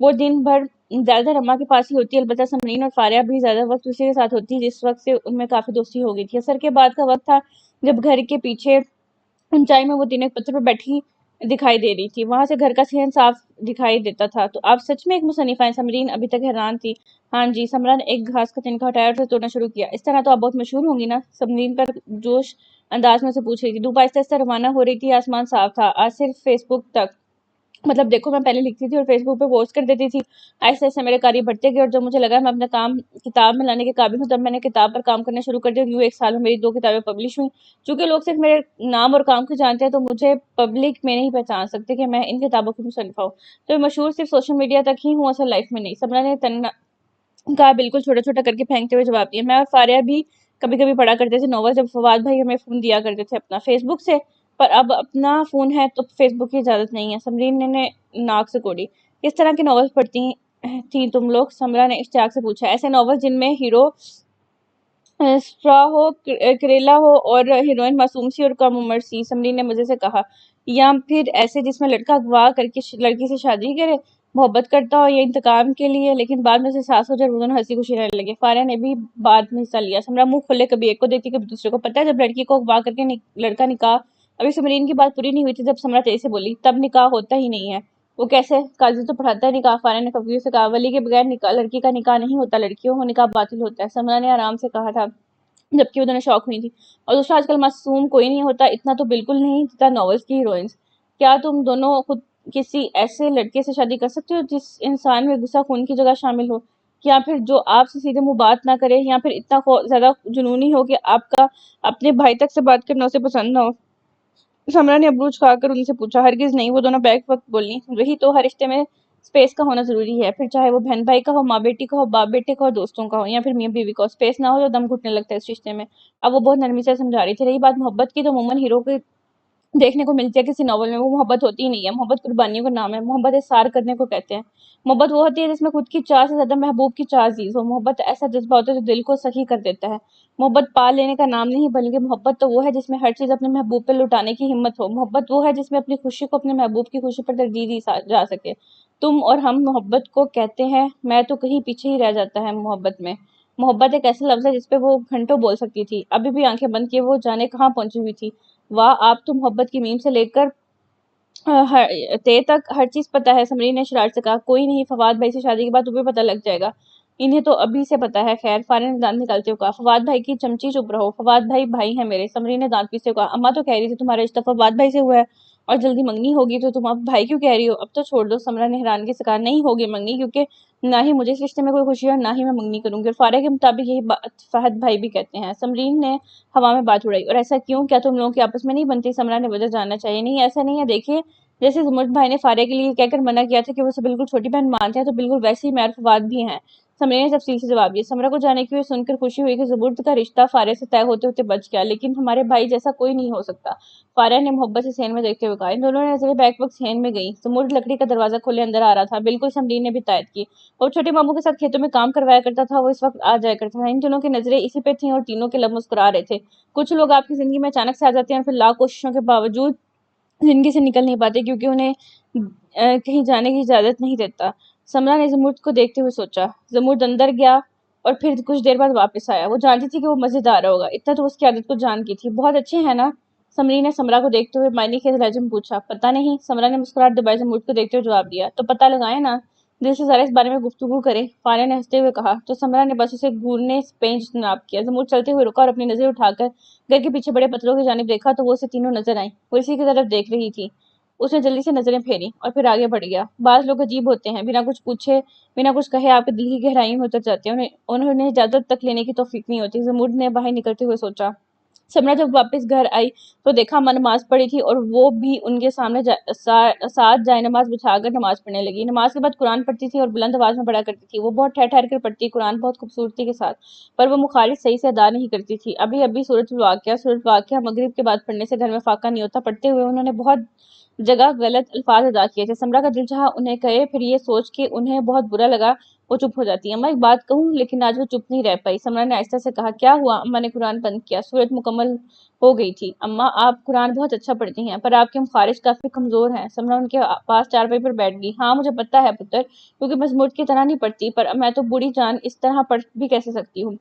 Speaker 1: وہ دن بھر زیادہ تر اماں کے پاس ہی ہوتی, البتہ سمرین اور فاریہ بھی زیادہ وقت اسی کے ساتھ ہوتی, جس وقت سے ان میں کافی دوستی ہو گئی تھی. عصر کے بعد کا وقت تھا جب گھر کے پیچھے اونچائی میں وہ تین ایک پتھر پر بیٹھی دکھائی دے رہی تھی. وہاں سے گھر کا صحن صاف دکھائی دیتا تھا. تو آپ سچ میں ایک مصنفہ ہیں؟ سمرین ابھی تک حیران تھی. ہاں جی. سمرا نے ایک گھاس کا تنکا اٹھایا اور اسے توڑنا شروع کیا. اس طرح تو آپ بہت مشہور ہوں گی نا؟ سمرین پر جوش انداز میں اسے پوچھ رہی تھی. دھوپ آہستہ آہستہ روانہ ہو رہی تھی. آسمان صاف تھا. آج صرف فیس بک تک, مطلب دیکھو, میں پہلے لکھتی تھی اور فیس بک پہ پوسٹ کر دیتی تھی. آہستہ آہستہ میرے کاریہ بڑھتے گئے, اور جب مجھے لگا میں اپنا کام کتاب میں لانے کے قابل ہوں, تب میں نے کتاب پر کام کرنا شروع کر دیا. یوں 1 سال میں میری 2 کتابیں پبلش ہوئیں. چونکہ لوگ صرف میرے نام اور کام کو جانتے ہیں تو مجھے پبلک میں نہیں پہچان سکتے کہ میں ان کتابوں کی مصنفہ ہوں. تو میں مشہور صرف سوشل میڈیا تک ہی ہوں, اصل لائف میں نہیں. سمرا نے کا بالکل چھوٹا چھوٹا کر کے پھینکتے ہوئے جواب دیا. میں اور فاریہ بھی کبھی کبھی پڑھا کرتے تھے ناول, جب فواد بھائی ہمیں فون دیا کرتے تھے اپنا فیس بک سے, پر اب اپنا فون ہے تو فیس بک کی اجازت نہیں ہے. سمرین نے ناک سے کوڑی. کس طرح کے ناول پڑھتی تھی تم لوگ؟ سمرا نے اشتیاق سے پوچھا. ایسے ناول جن میں ہیرو اسٹرا ہو, کریلا ہو, اور ہیروئن معصوم سی اور کم عمر سی, سمرین نے مزے سے کہا. یا پھر ایسے جس میں لڑکا اغوا کر کے لڑکی سے شادی کرے, محبت کرتا ہو یا انتقام کے لیے, لیکن بعد میں سے ساس ہو جائے, وہ دونوں ہنسی خوشی رہنے لگے. فاریہ نے بھی بعد میں حصہ لیا. سمرا منہ کھولے کبھی ایک کو دیکھتی کبھی دوسرے کو. پتہ ہے جب لڑکی کو اغوا کر کے لڑکا نکاح, ابھی سمرین کی بات پوری نہیں ہوئی تھی جب سمرا تیزی سے بولی. تب نکاح ہوتا ہی نہیں ہے. وہ کیسے؟ قاضی تو پڑھاتا ہے نکاح. فاریہ نے کفگی سے کہا. ولی کے بغیر لڑکی کا نکاح نہیں ہوتا, لڑکیوں کو نکاح باطل ہوتا ہے, سمرا نے آرام سے کہا تھا, جبکہ وہ دونوں شوق ہوئی تھی. اور دوسرا, آج کل معصوم کوئی نہیں ہوتا, اتنا تو بالکل نہیں جتنا ناولز کی ہیروئنز. کیا تم دونوں خود کسی ایسے لڑکے سے شادی کر سکتے ہو جس انسان میں غصہ خون کی جگہ شامل ہو, یا پھر جو آپ سے سیدھے منہ بات نہ کرے, یا پھر اتنا زیادہ جنونی ہو کہ آپ کا اپنے بھائی تک سے بات کرنا اسے پسند نہ ہو؟ سمرا نے ابروج کھا کر ان سے پوچھا. ہرگز نہیں. وہ دونوں بیک وقت بولی. وہی تو, ہر رشتے میں اسپیس کا ہونا ضروری ہے, پھر چاہے وہ بہن بھائی کا ہو, ماں بیٹی کا ہو, باپ بیٹے کا ہو, دوستوں کا ہو, یا پھر میاں بیوی کا ہو. اسپیس نہ ہو تو دم گھٹنے لگتا ہے اس رشتے میں. اب وہ بہت نرمی سے سمجھا رہی تھی. رہی بات محبت کی, تو عموماً ہیرو کے دیکھنے کو ملتی ہے کسی ناول میں, وہ محبت ہوتی ہی نہیں ہے. محبت قربانیوں کا نام ہے. محبت احسار کرنے کو کہتے ہیں. محبت وہ ہوتی ہے جس میں خود کی چاہ سے زیادہ محبوب کی چاہ عزیز ہو. محبت ایسا جذبہ ہوتا ہے جو دل کو سخی کر دیتا ہے. محبت پا لینے کا نام نہیں, بلکہ محبت تو وہ ہے جس میں ہر چیز اپنے محبوب پہ لٹانے کی ہمت ہو. محبت وہ ہے جس میں اپنی خوشی کو اپنے محبوب کی خوشی پر ترجیح دی جا سکے. تم اور ہم محبت کو کہتے ہیں, میں تو کہیں پیچھے ہی رہ جاتا ہے محبت میں. محبت ایک ایسا لفظ ہے جس پہ وہ گھنٹوں بول سکتی تھی. ابھی بھی آنکھیں بند کیے وہ جانے کہاں پہنچی ہوئی تھی. واہ, آپ تو محبت کی میم سے لے کر تے تک ہر چیز پتہ ہے. سمرین نے شرارت سے کہا. کوئی نہیں, فواد بھائی سے شادی کے بعد تمہیں پتہ لگ جائے گا. انہیں تو ابھی سے پتا ہے۔ خیر، فارغ نے دانت نکالتے ہوئے کہا۔ فواد بھائی کی چمچی چپ رہو، فواد بھائی بھائی ہیں میرے، سمرین نے دانت پیستے ہوئے کہا۔ اماں تو کہہ رہی تھی تمہارا رشتہ فواد بھائی سے ہوا ہے اور جلدی منگنی ہوگی، تو تم اب بھائی کیوں کہہ رہی ہو؟ اب تو چھوڑ دو، سمرہ نے حیرانگی سے کہا۔ نہیں ہوگی منگنی، کیونکہ نہ ہی مجھے اس رشتے میں کوئی خوشی ہے اور نہ ہی میں منگنی کروں گی، اور فارغ کے مطابق یہی بات فہد بھائی بھی کہتے ہیں۔ سمرین نے ہوا میں بات اڑائی۔ اور ایسا کیوں؟ کیا تم لوگوں کی آپس میں نہیں بنتی؟ سمرہ نے وجہ جاننا چاہیے۔ نہیں ایسا نہیں ہے، دیکھیے جیسے زمرد بھائی نے فارغ کے لیے کہہ کر منع کیا تھا کہ وہ اسے بالکل چھوٹی بہن مانتے ہیں، تو بالکل ویسے ہی میں اور فواد بھی ہیں۔ سمرین نے تفصیل سے جواب دیا۔ سمرہ کو جانے کی سن کر خوشی ہوئی کہ زمرد کا رشتہ فارغ سے طے ہوتے ہوتے بچ گیا، لیکن ہمارے بھائی جیسا کوئی نہیں ہو سکتا، فارغ نے محبت سے صحن میں دیکھتے ہوئے کہا۔ ان دونوں نے نظریں بیک وقت صحن میں گئیں۔ زمرد لکڑی کا دروازہ کھولے اندر آ رہا تھا، بالکل سمرین نے بھی تائید کی۔ وہ چھوٹے ماموں کے ساتھ کھیتوں میں کام کروایا کرتا تھا، وہ اس وقت آ جایا کرتا تھا۔ ان دونوں کی نظریں اسی پہ تھیں اور تینوں کے لب مسکرا رہے تھے۔ کچھ لوگ آپ کی زندگی میں اچانک سے آ جاتے ہیں اور پھر لاکھ کوششوں کے باوجود زندگی سے نکل نہیں پاتے، کیونکہ انہیں کہیں جانے کی اجازت نہیں دیتا۔ سمرہ نے زمرد کو دیکھتے ہوئے سوچا۔ زمرد اندر گیا اور پھر کچھ دیر بعد واپس آیا۔ وہ جانتی تھی کہ وہ مسجد آ رہا ہوگا، اتنا تو اس کی عادت کو جان کی تھی۔ بہت اچھے ہیں نا؟ سمرین نے سمرہ کو دیکھتے ہوئے معنی کے لہجے میں پوچھا۔ پتہ نہیں، سمرہ نے مسکراہٹ دبائے زمرد کو دیکھتے ہوئے جواب دیا۔ تو پتہ لگائیں نا، دل سے ذرا اس بارے میں گفتگو کریں، فارغ نے ہنستے ہوئے کہا۔ تو سمرہ نے بس اسے گھورنے پہ اجتناب کیا۔ زمرد چلتے ہوئے رکا اور اپنی نظر اٹھا کر گھر کے پیچھے بڑے پتھروں کی جانب دیکھا تو وہ اسے تینوں نظر آئیں۔ وہ اسی کی طرف دیکھ رہی تھی۔ اس نے جلدی سے نظریں پھیری اور پھر آگے بڑھ گیا۔ بعض لوگ عجیب ہوتے ہیں، بنا کچھ پوچھے، بنا کچھ کہے آپ کے دل کی گہرائیوں میں اتر جاتے ہیں، انہیں اجازت تک لینے کی توفیق نہیں ہوتی۔ زمرد نے باہر نکلتے ہوئے سوچا۔ سمرہ جب واپس گھر آئی تو دیکھا اماں نماز پڑھی تھی اور وہ بھی ان کے سامنے ساتھ جائے نماز بچھا کر نماز پڑھنے لگی۔ نماز کے بعد قرآن پڑھتی تھی اور بلند آواز میں پڑھا کرتی تھی۔ وہ بہت ٹھہر ٹھہر کر پڑھتی قرآن، بہت خوبصورتی کے ساتھ، پر وہ مخارج صحیح سے ادا نہیں کرتی تھی۔ ابھی سورۃ الواقعہ مغرب کے بعد پڑھنے سے گھر میں فاقہ نہیں ہوتا۔ پڑھتے ہوئے انہوں نے بہت جگہ غلط الفاظ ادا کیے تھے۔ سمرہ کا دل چاہا انہیں کہے، پھر یہ سوچ کے انہیں بہت برا لگا وہ چپ ہو جاتی۔ اماں ایک بات کہوں؟ لیکن آج وہ چپ نہیں رہ پائی۔ سمرہ نے آہستہ سے کہا۔ کیا ہوا؟ اماں نے قرآن بند کیا۔ سورت مکمل ہو گئی تھی۔ اماں آپ قرآن بہت اچھا پڑھتی ہیں، پر آپ کے مخارج کافی کمزور ہیں۔ سمرہ ان کے پاس چارپائی پر بیٹھ گئی۔ ہاں مجھے پتہ ہے پتر، کیونکہ میں زمرد کی طرح نہیں پڑھتی، پر میں تو بوڑھی جان اس طرح پڑھ بھی کیسے سکتی ہوں؟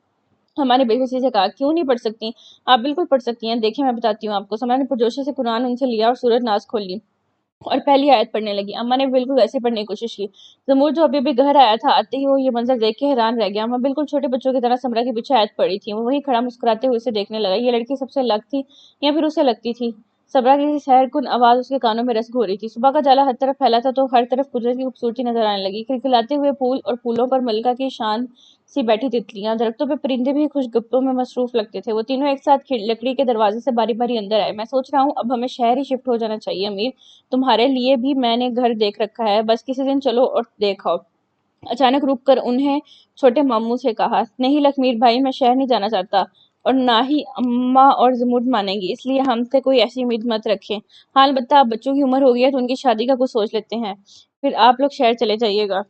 Speaker 1: اماں نے بے بسی سے کہا۔ کیوں نہیں پڑھ سکتی؟ آپ بالکل پڑھ سکتی ہیں، دیکھیں میں بتاتی ہوں آپ کو۔ سمرہ نے پرجوشی سے قرآن ان سے لیا اور سورۃ ناس کھول لی اور پہلی آیت پڑھنے لگی۔ اماں نے بالکل ویسے پڑھنے کی کوشش کی۔ زمرد جو ابھی گھر آیا تھا، آتے ہی وہ یہ منظر دیکھ کے حیران رہ گیا۔ اماں بالکل چھوٹے بچوں کی طرح سمرہ کے پیچھے آیت پڑھی تھی۔ وہ وہیں کھڑا مسکراتے ہوئے اسے دیکھنے لگا۔ یہ لڑکی سب سے الگ تھی یا پھر اسے لگتی تھی؟ سمرہ کی سحر کن آواز اس کے کانوں میں رس گھو رہی تھی۔ صبح کا جالا ہر طرف پھیلا تھا تو ہر طرف قدرت کی خوبصورتی نظر آنے لگی۔ کھلکھلاتے ہوئے پھول اور پھولوں پر ملکہ کی شان سی بیٹھی تتلیاں، درختوں پہ پرندے بھی خوش گپتوں میں مصروف لگتے تھے۔ وہ تینوں ایک ساتھ لکڑی کے دروازے سے باری باری اندر آئے۔ میں سوچ رہا ہوں اب ہمیں شہر ہی شفٹ ہو جانا چاہیے امیر، تمہارے لیے بھی میں نے گھر دیکھ رکھا ہے، بس کسی دن چلو اور دیکھ آؤ۔ اچانک رک کر انہیں چھوٹے ماموں سے کہا۔ نہیں لکھمیر بھائی، میں شہر نہیں جانا چاہتا، اور نہ ہی اماں اور زمرد مانیں گی، اس لیے ہم سے کوئی ایسی امید مت رکھیں۔ ہاں البتہ اب بچوں کی عمر ہو گئی ہے تو ان کی شادی کا کچھ سوچ لیتے ہیں، پھر آپ لوگ شہر چلے جائیے گا۔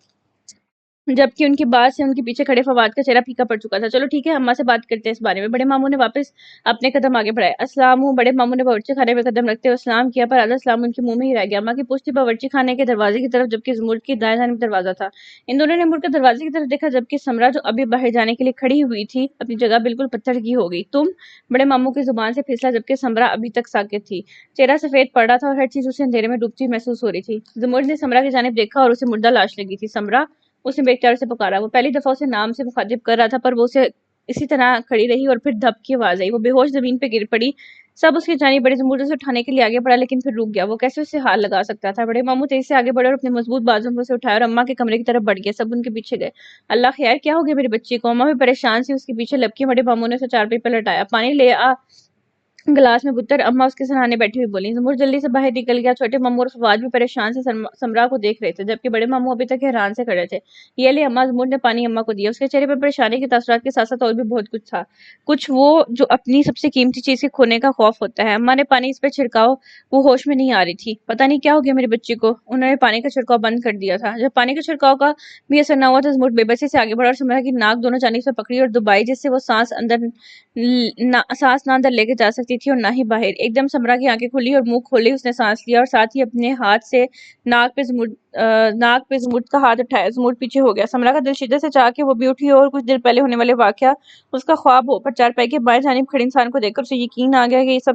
Speaker 1: جبکہ ان کی بات سے ان کے پیچھے کھڑے فواد کا چہرہ پھیکا پڑ چکا تھا۔ چلو ٹھیک ہے، اماں سے بات کرتے ہیں اس بارے میں۔ بڑے ماموں نے واپس اپنے قدم آگے بڑھائے۔ السلام۔ بڑے ماموں نے باورچی خانے میں قدم رکھتے ہوئے سلام کیا، پر آدھا سلام ان کے منہ میں ہی رہ گیا۔ اماں کی پشت تھی باورچی خانے کے دروازے کی طرف، جبکہ زمرد کی دائیں جانب دروازہ تھا۔ ان دونوں نے مڑ کر دروازے کی طرف دیکھا، جبکہ سمرہ جو ابھی باہر جانے کے لیے کھڑی ہوئی تھی اپنی جگہ بالکل پتھر کی ہو گئی۔ تم؟ بڑے ماموں کی زبان سے پھسلا، جبکہ سمرہ ابھی تک ساکت تھی۔ چہرہ سفید پڑ رہا تھا اور ہر چیز اسے اندھیرے میں ڈوبتی ہوئی محسوس ہو رہی تھی۔ زمرد نے سمرہ کی جانب دیکھا اور اسے مردہ لاش لگی تھی۔ سمرہ! اس نے بے اختیار اسے پکارا۔ وہ پہلی دفعہ اسے نام سے مخاطب کر رہا تھا، پر وہ اسے اسی طرح کھڑی رہی اور پھر دھپ کی آواز آئی۔ وہ بے ہوش زمین پہ گر پڑی۔ سب اس کی جانب بڑے زمرد اسے اٹھانے کے لیے آگے بڑھا، لیکن پھر رک گیا۔ وہ کیسے اسے ہاتھ لگا سکتا تھا؟ بڑے ماموں تیزی سے آگے بڑھے اور اپنے مضبوط بازوں پر اسے اٹھایا اور اماں کے کمرے کی طرف بڑھ گئے۔ سب ان کے پیچھے گئے۔ اللہ خیر، کیا ہو گیا میری بچی کو؟ اماں بھی پریشان سی اس کے پیچھے لپکی۔ بڑے ماموں نے اسے چارپائی پر لٹایا۔ پانی لے آ گلاس میں پتر، اماں اس کے سرہانے بیٹھی ہوئی بولی۔ زمرد جلدی سے باہر نکل گیا۔ چھوٹے ماموں اور فواد بھی پریشان سے سمرہ کو دیکھ رہے تھے، جبکہ بڑے ماموں ابھی تک حیران سے کھڑے تھے۔ یہ لے اماں۔ زمرد نے پانی اماں کو دیا۔ اس کے چہرے پر پریشانی کے تاثرات کے ساتھ ساتھ اور بھی بہت کچھ تھا، کچھ وہ جو اپنی سب سے قیمتی چیز کے کھونے کا خوف ہوتا ہے۔ اماں نے پانی اس پہ چھڑکاؤ، وہ ہوش میں نہیں آ رہی تھی۔ پتہ نہیں کیا ہو گیا میری بچی کو؟ انہوں نے پانی کا چھڑکاؤ بند کر دیا تھا۔ جب پانی کے چھڑکاؤ کا بھی اثر نہ ہوا تو زمرد بے بسی سے آگے بڑھا اور سمرہ کی ناک دونوں جانب سے پکڑی اور دبائی، جس سے وہ سانس نہ اندر لے کے جا سکتی تھی اور نہ ہی باہر۔ ایک دم سمرہ کی آنکھیں کھلی اور منہ کھولے اس نے سانس لیا اور ساتھ ہی اپنے ہاتھ سے ناک پہ زمرد کا ہاتھ اٹھایا۔ زمرد پیچھے ہو گیا۔ سمرہ کا دل شدت سے چاہا کہ وہ بھی اٹھی اور کچھ دیر پہلے ہونے والے واقعہ اس کا خواب ہو، پر چارپائی کے بائیں جانب کھڑے انسان کو دیکھ کر اسے یقین آ گیا کہ یہ سب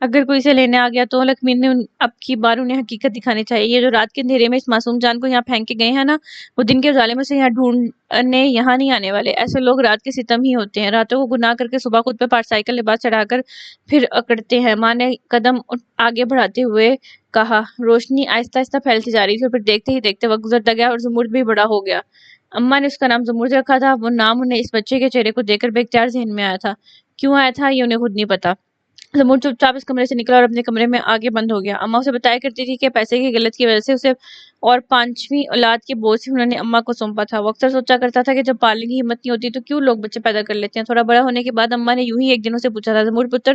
Speaker 1: اگر کوئی اسے لینے آ گیا تو لکھمیر نے اب کی بار انہیں حقیقت دکھانی چاہیے. یہ جو رات کے اندھیرے میں اس معصوم جان کو یہاں پھینک کے گئے ہیں نا، وہ دن کے ظالموں سے یہاں ڈھونڈنے یہاں نہیں آنے والے. ایسے لوگ رات کے ستم ہی ہوتے ہیں، راتوں کو گناہ کر کے صبح خود پہ پار سائیکل لباس چڑھا کر پھر اکڑتے ہیں. ماں نے قدم آگے بڑھاتے ہوئے کہا. روشنی آہستہ آہستہ پھیلتی جا رہی تھی اور پھر دیکھتے ہی دیکھتے وقت گزرتا گیا اور زمرد بھی بڑا ہو گیا. اماں نے اس کا نام زمرد رکھا تھا. وہ نام انہیں اس بچے کے چہرے کو دیکھ کر بے اختیار ذہن میں آیا تھا. کیوں آیا تھا یہ انہیں خود نہیں پتا. زمرد چپ چاپ اس کمرے سے نکلا اور اپنے کمرے میں آگے بند ہو گیا. اماں اسے بتایا کرتی تھی کہ پیسے کی قلت کی وجہ سے اسے اور پانچویں اولاد کے بوجھ سے انہوں نے اماں کو سونپا تھا. وہ اکثر سوچا کرتا تھا کہ جب پالنے کی ہمت نہیں ہوتی تو کیوں لوگ بچے پیدا کر لیتے ہیں. تھوڑا بڑا ہونے کے بعد اماں نے یوں ہی ایک دن سے پوچھا تھا، زمرد پتر،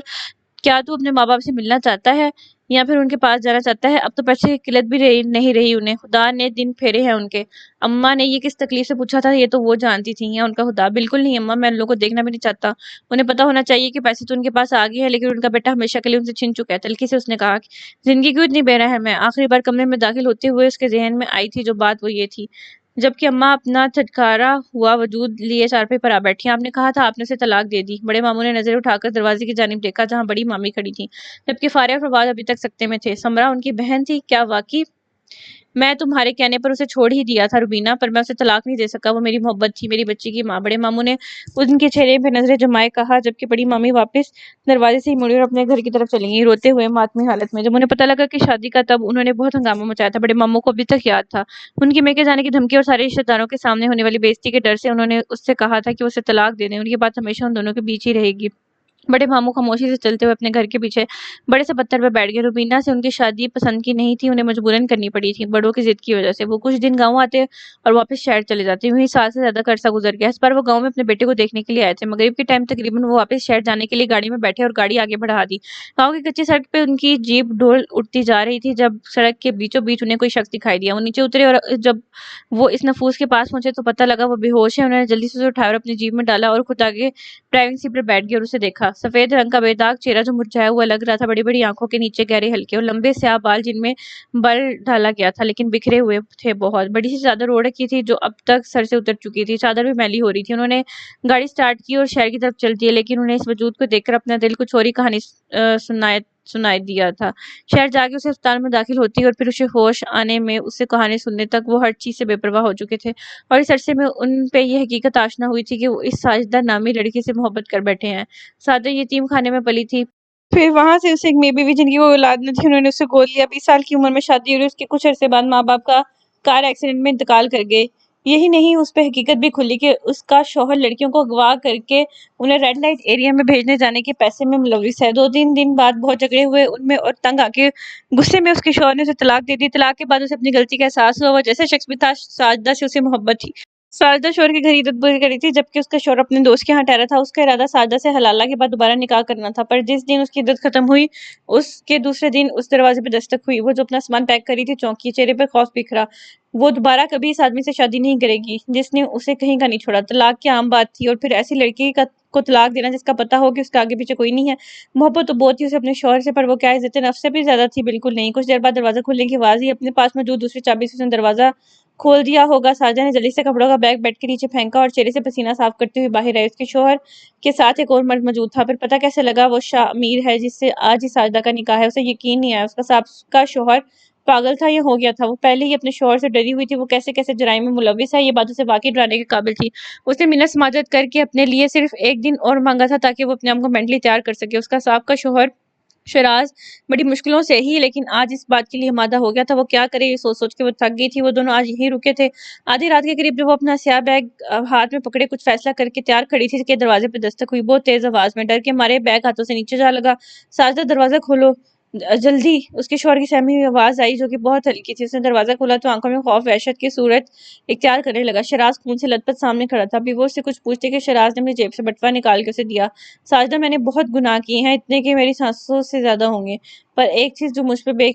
Speaker 1: کیا تو اپنے ماں باپ سے ملنا چاہتا ہے یا پھر ان کے پاس جانا چاہتا ہے؟ اب تو پیسے کی قلت بھی نہیں رہی انہیں. خدا نے دن پھیرے ہیں ان کے. اماں نے یہ کس تکلیف سے پوچھا تھا یہ تو وہ جانتی تھی. یا ان کا خدا؟ بالکل نہیں اماں، میں ان لوگوں کو دیکھنا بھی نہیں چاہتا. انہیں پتا ہونا چاہیے کہ پیسے تو ان کے پاس آ گئے ہیں لیکن ان کا بیٹا ہمیشہ کے لیے ان سے چھن چکا ہے. تلخی سے اس نے کہا. زندگی کیوں اتنی بے رحم ہے؟ آخری بار کمرے میں داخل ہوتے ہوئے اس کے ذہن میں آئی تھی جو بات وہ یہ تھی. جبکہ اماں اپنا چھٹکارا ہوا وجود لیے چارپائی پر آ بیٹھی. آپ نے کہا تھا آپ نے اسے طلاق دے دی. بڑے ماموں نے نظر اٹھا کر دروازے کی جانب دیکھا جہاں بڑی مامی کھڑی تھی جبکہ فارغ اور فواد ابھی تک سکتے میں تھے. سمرا ان کی بہن تھی کیا واقعی؟ میں تمہارے کہنے پر اسے چھوڑ ہی دیا تھا روبینہ، پر میں اسے طلاق نہیں دے سکا. وہ میری محبت تھی، میری بچی کی ماں. بڑے ماموں نے ان کے چہرے پہ نظریں جمائے کہا جبکہ بڑی مامی واپس دروازے سے ہی مڑی اور اپنے گھر کی طرف چلی گئی روتے ہوئے ماتمی حالت میں. جب انہیں پتہ لگا کہ شادی کا، تب انہوں نے بہت ہنگامہ مچایا تھا. بڑے ماموں کو ابھی تک یاد تھا ان کی میکے جانے کی دھمکی اور سارے رشتہ داروں کے سامنے ہونے والی بے عزتی کے ڈر سے انہوں نے اس سے کہا تھا کہ وہ اسے طلاق دے دیں. ان کی بات ہمیشہ ان دونوں کے بیچ ہی رہے گی. بڑے ماموں خاموشی سے چلتے ہوئے اپنے گھر کے پیچھے بڑے سے پتھر پہ بیٹھ گئے. روبینہ سے ان کی شادی پسند کی نہیں تھی، انہیں مجبوراً کرنی پڑی تھی بڑوں کی ضد کی وجہ سے. وہ کچھ دن گاؤں آتے اور واپس شہر چلے جاتے. یوں ہی سال سے زیادہ کا عرصہ گزر گیا. اس بار وہ گاؤں میں اپنے بیٹے کو دیکھنے کے لیے آئے تھے. مغرب کے ٹائم تقریباً وہ واپس شہر جانے کے لیے گاڑی میں بیٹھے اور گاڑی آگے بڑھا دی. گاؤں کی کچی سڑک پہ ان کی جیپ ڈول اٹھتی جا رہی تھی جب سڑک کے بیچوں بیچ انہیں کوئی شخص دکھائی دیا. وہ نیچے اترے اور جب وہ اس نفوس کے پاس پہنچے تو پتہ لگا وہ بے ہوش ہے. انہوں نے جلدی سے اسے اٹھایا اور اپنی جیپ میں ڈالا اور خود آگے ڈرائیونگ سیٹ پر بیٹھ گئے اور اسے دیکھا. سفید رنگ کا بے داغ چہرہ جو مرجھایا ہوا لگ رہا تھا، بڑی بڑی آنکھوں کے نیچے گہرے ہلکے اور لمبے سیاہ بال جن میں بل ڈالا گیا تھا لیکن بکھرے ہوئے تھے بہت. بڑی سی چادر اوڑھ رکھی تھی جو اب تک سر سے اتر چکی تھی. چادر بھی میلی ہو رہی تھی. انہوں نے گاڑی سٹارٹ کی اور شہر کی طرف چل دیے لیکن انہیں اس وجود کو دیکھ کر اپنا دل کچھ اور ہی کہانی سنائی دیا تھا. شہر جا کے اسے اسپتال میں داخل ہوتی اور پھر اسے ہوش آنے میں اسے کہانی سننے تک وہ ہر چیز سے بے پرواہ ہو چکے تھے. اور اس عرصے میں ان پہ یہ حقیقت آشنا ہوئی تھی کہ وہ اس ساجدہ نامی لڑکی سے محبت کر بیٹھے ہیں. ساجدہ یتیم خانے میں پلی تھی. پھر وہاں سے اسے ایک میاں بیوی جن کی وہ اولاد نہ تھی انہوں نے اسے گود لیا. 20 سال کی عمر میں شادی ہوئی. اس کے کچھ عرصے بعد ماں باپ کا کار ایکسیڈنٹ میں انتقال کر گئے. یہی نہیں، اس پہ حقیقت بھی کھلی کہ اس کا شوہر لڑکیوں کو اغوا کر کے انہیں ریڈ لائٹ ایریا میں بھیجنے جانے کے پیسے میں ملوث ہے. 2-3 دن بعد بہت جھگڑے ہوئے ان میں اور تنگ آ کے غصے میں اس کے شوہر نے اسے طلاق دے دی. طلاق کے بعد اسے اپنی غلطی کا احساس ہوا. وہ جیسے شخص بھی تھا ساجدہ سے اسے محبت تھی. ساجدہ شوہر کے گھر عدت پوری کری تھی جبکہ اس کا شوہر اپنے دوست کے ہاں ٹھہرا تھا. اس کا ارادہ ساجدہ سے حلالہ کے بعد دوبارہ نکاح کرنا تھا. پر جس دن اس کی عدت ختم ہوئی اس کے دوسرے دن اس دروازے پہ دستک ہوئی. وہ جو اپنا سامان پیک کری تھی چونکی. چہرے پہ خوف بکھرا. وہ دوبارہ کبھی اس آدمی سے شادی نہیں کرے گی جس نے اسے کہیں کا نہیں چھوڑا. طلاق کی عام بات تھی اور پھر ایسی لڑکی کو طلاق دینا جس کا پتہ ہو کہ اس کے آگے پیچھے کوئی نہیں ہے. محبت تو بہت تھی اسے اپنے شوہر سے، پر وہ کیا عزت نفس سے بھی زیادہ تھی؟ بالکل نہیں. کچھ دیر بعد دروازہ کھلنے کی آواز ہی اپنے پاس موجود دوسری چابی سے اس نے دروازہ کھول دیا ہوگا. ساجدہ نے جلدی سے کپڑوں کا بیگ بیڈ کے نیچے پھینکا اور چہرے سے پسینہ صاف کرتے ہوئے باہر آئی. اس کے شوہر کے ساتھ ایک اور مرد موجود تھا. پھر پتہ کیسے لگا وہ شاہ امیر ہے جس سے آج ہی ساجدہ کا نکاح ہے. اسے یقین نہیں آیا. اس کا سابقہ شوہر پاگل تھا یا ہو گیا تھا؟ وہ پہلے ہی اپنے شوہر سے ڈری ہوئی تھی. وہ کیسے کیسے جرائم میں ملوث ہے یہ بات اسے واقعی ڈرانے کے قابل تھی. اس نے منت سماجت کر کے اپنے لیے صرف ایک دن اور مانگا تھا تاکہ وہ اپنے آپ کو مینٹلی تیار کر سکے. اس کا سابقہ شوہر شیراز بڑی مشکلوں سے ہی لیکن آج اس بات کے لیے آمادہ ہو گیا تھا. وہ کیا کرے یہ سوچ سوچ کے وہ تھک گئی تھی. وہ دونوں آج یہیں رکے تھے. آدھی رات کے قریب جب وہ اپنا سیاہ بیگ ہاتھ میں پکڑے کچھ فیصلہ کر کے تیار کھڑی تھی کہ دروازے پہ دستک ہوئی بہت تیز آواز میں. ڈر کے مارے بیگ ہاتھوں سے نیچے جا لگا. ساجدہ دروازہ کھولو جلدی. اس کے شوہر کی سہمی ہوئی آواز آئی جو کہ بہت ہلکی تھی. اس نے دروازہ کھولا تو آنکھوں میں خوف وحشت کی صورت اختیار کرنے لگا. شیراز خون سے لت پت سامنے کھڑا تھا. ابھی وہ اس سے کچھ پوچھتے کہ شیراز نے اپنی جیب سے بٹوا نکال کے اسے دیا. ساجدہ میں نے بہت گناہ کیے ہیں اتنے کہ میری سانسوں سے زیادہ ہوں گے، پر ایک چیز جو مجھ سے بے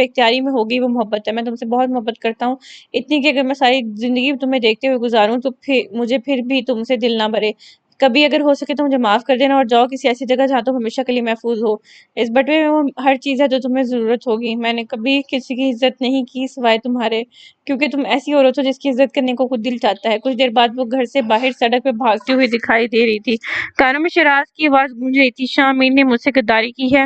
Speaker 1: اختیاری میں ہوگی وہ محبت ہے. میں تم سے بہت محبت کرتا ہوں، اتنی کہ اگر میں ساری زندگی تمہیں دیکھتے ہوئے گزاروں تو مجھے پھر بھی تم سے دل نہ بھرے. کبھی اگر ہو سکے تو مجھے معاف کر دینا اور جاؤ کسی ایسی جگہ جہاں تم ہمیشہ کے لیے محفوظ ہو۔ اس بٹوے میں وہ ہر چیز ہے جو تمہیں ضرورت ہوگی۔ میں نے کبھی کسی کی عزت نہیں کی سوائے تمہارے، کیونکہ تم ایسی عورت ہو جس کی عزت کرنے کو خود دل چاہتا ہے۔ کچھ دیر بعد وہ گھر سے باہر سڑک پہ بھاگتی ہوئی دکھائی دے رہی تھی۔ کانوں میں شراز کی آواز گونج رہی تھی، شاہ امین نے مجھ سے غداری کی ہے،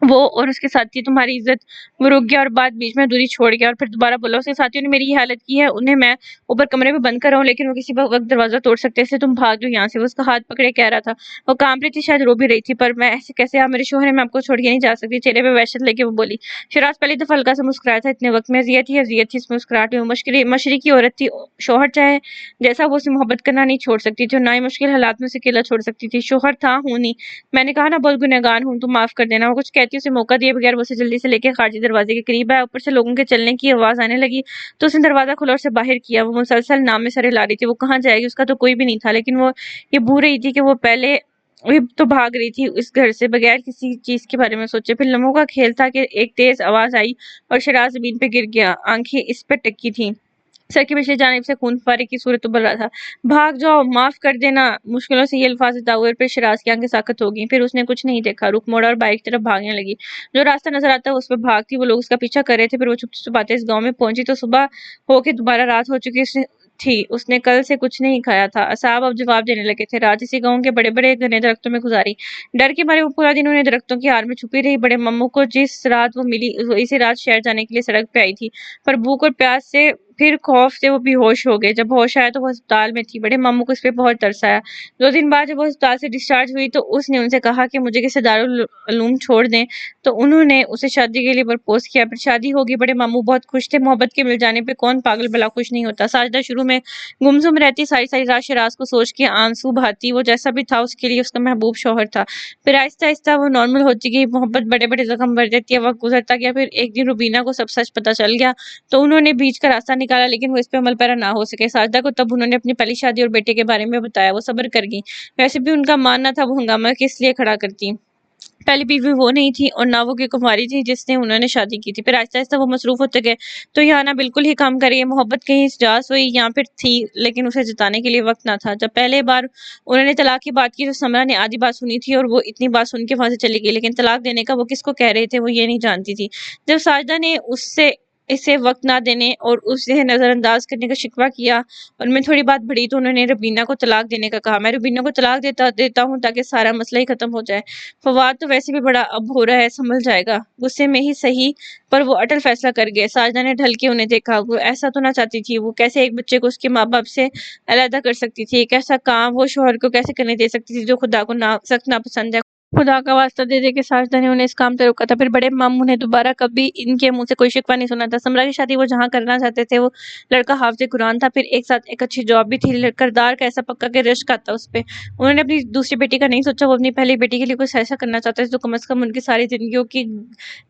Speaker 1: وہ اور اس کے ساتھی تمہاری عزت۔ وہ رک گیا اور بات بیچ میں دوری چھوڑ گیا اور پھر دوبارہ بولا، اس کے ساتھیوں نے میری یہ حالت کی ہے، انہیں میں اوپر کمرے میں بند کر رہا ہوں، لیکن وہ کسی وقت دروازہ توڑ سکتے تھے، تم بھاگ جاؤ یہاں سے۔ وہ اس کا ہاتھ پکڑے کہہ رہا تھا، وہ کانپ رہی تھی، شاید رو بھی رہی تھی، پر میں ایسے کیسے؟ آپ میرے شوہر ہیں، میں آپ کو چھوڑ کے نہیں جا سکتی۔ چہرے پہ وحشت لے کے وہ بولی۔ شراز پہلی دفعہ ہلکا سا مسکرایا تھا اتنے وقت میں، اذیت تھی اس مسکراہٹ میں۔ وہ مشرقی عورت تھی، شوہر چاہے جیسا وہ اسے محبت کرنا نہیں چھوڑ سکتی تھی، اور نہ ہی مشکل حالات میں اسے اکیلا چھوڑ سکتی تھی۔ شوہر تھا، ہوں نہیں۔ میں نے کہا نا بہت گنہگار ہوں، تم معاف کر دینا۔ وہ کچھ کہتی اسے موقع دیے بغیر وہ اسے جلدی سے لے کے خارجی دروازے کے قریب آیا، اوپر سے لوگوں کے چلنے کی آواز آنے لگی تو اس نے دروازہ کھولا اور اسے باہر کیا۔ وہ مسلسل نامے سرے لا رہی تھی، وہ کہاں جائے گی، اس کا تو کوئی بھی نہیں تھا، لیکن وہ یہ بھول رہی تھی کہ وہ پہلے بھی تو بھاگ رہی تھی اس گھر سے بغیر کسی چیز کے بارے میں سوچے۔ پھر لمحوں کا کھیل تھا کہ ایک تیز آواز آئی اور شراز زمین پہ گر گیا، آنکھیں اس پہ ٹکی تھیں، سر کی پچھلی جانب سے خون فارے کی صورت ابھر رہا تھا۔ بھاگ جاؤ، معاف کر دینا، مشکلوں سے یہ الفاظ ادا ہوئے اور پھر شراز کی آنکھیں ساخت ہو گئیں۔ پھر اس نے کچھ نہیں دیکھا، رخ موڑا اور بائک کی طرف بھاگنے لگی۔ جو راستہ نظر آتا اس پہ بھاگتی، وہ لوگ اس کا پیچھا کر رہے تھے۔ پھر وہ چھپتے چھپاتے اس گاؤں میں پہنچی تو صبح ہو کے دوبارہ رات ہو چکی تھی۔ اس نے کل سے کچھ نہیں کھایا تھا۔ اصحاب اب جواب دینے لگے تھے۔ رات اسی گاؤں کے بڑے بڑے گھنے درختوں میں گزاری۔ ڈر کے مارے وہ پورا دن انہیں درختوں کی آڑ میں چھپی رہی۔ بڑے ممو کو جس رات وہ ملی، وہ اسی رات شہر جانے کے لیے سڑک پہ آئی تھی، پر بھوک اور پیاس سے پھر خوف سے وہ بے ہوش ہو گئے۔ جب ہوش آیا تو وہ ہسپتال میں تھی۔ بڑے ماموں کو اس پہ بہت ترس آیا۔ 2 دن بعد جب وہ ہسپتال سے ڈسچارج ہوئی تو اس نے ان سے کہا کہ مجھے کسی دارالعلوم چھوڑ دیں، تو انہوں نے اسے شادی کے لیے پرپوز کیا۔ پھر شادی ہوگی۔ بڑے ماموں بہت خوش تھے، محبت کے مل جانے پہ کون پاگل بھلا خوش نہیں ہوتا۔ ساجدہ شروع میں گمسم رہتی، ساری ساری رات شراز کو سوچ کے آنسو بہاتی، وہ جیسا بھی تھا اس کے لیے اس کا محبوب شوہر تھا۔ پھر آہستہ آہستہ وہ نارمل ہوتی گئی، محبت بڑے بڑے زخم بھر دیتی ہے، وقت گزرتا گیا۔ پھر ایک دن روبینہ کو سب سچ پتہ چل گیا تو انہوں نے بیچ کا راستہ نکالا، لیکن وہ اس پہ عمل پیرا نہ ہو سکے۔ ساجدہ کو تب انہوں نے اپنی پہلی شادی اور بیٹے کے بارے میں بتایا، وہ صبر کر گئی۔ ویسے بھی ان کا ماننا تھا وہ ہنگامہ کس لیے کھڑا کرتی، پہلی بیوی وہ نہیں تھی اور نہ وہ کی کماری تھی جس نے انہوں نے شادی کی تھی۔ پھر آہستہ آہستہ وہ مصروف ہوتے گئے تو یہ آنا بالکل ہی کام کر گئی۔ محبت کہیں جاس ہوئی یہاں پھر تھی، لیکن اسے جتانے کے لیے وقت نہ تھا۔ جب پہلے بار انہوں نے طلاق کی بات کی تو سمرا نے آدھی بات سنی تھی اور وہ اتنی بات سن کے وہاں سے چلی گئی، لیکن طلاق دینے کا وہ کس کو کہہ رہے تھے وہ یہ نہیں جانتی تھی۔ جب ساجدہ نے اسے وقت نہ دینے اور اسے نظر انداز کرنے کا شکوہ کیا، ان میں تھوڑی بات بڑھی تو انہوں نے روبینہ کو طلاق دینے کا کہا۔ میں روبینہ کو طلاق دیتا ہوں تاکہ سارا مسئلہ ہی ختم ہو جائے۔ فواد تو ویسے بھی بڑا اب ہو رہا ہے، سنبھل جائے گا، غصے میں ہی صحیح، پر وہ اٹل فیصلہ کر گئے۔ ساجدہ نے ڈھل کے انہیں دیکھا، وہ ایسا تو نہ چاہتی تھی، وہ کیسے ایک بچے کو اس کے ماں باپ سے علیحدہ کر سکتی تھی، ایک ایسا کام وہ شوہر کو کیسے کرنے دے سکتی تھی جو خدا کو سخت ناپسند ہے۔ خدا کا واسطہ دے دے کے ساجدہ نے انہیں اس کام سے روکا تھا۔ پھر بڑے ماموں نے دوبارہ کبھی ان کے منہ سے کوئی شکوہ نہیں سنا تھا۔ سمرا کی شادی وہ جہاں کرنا چاہتے تھے، وہ لڑکا حافظ قرآن تھا، پھر ایک ساتھ ایک اچھی جاب بھی تھی، کردار کا ایسا پکا کہ رشک آتا اس پہ۔ انہوں نے اپنی دوسری بیٹی کا نہیں سوچا، وہ اپنی پہلی بیٹی کے لیے کچھ ایسا کرنا چاہتے تھے جو کم از کم ان کی ساری زندگیوں کی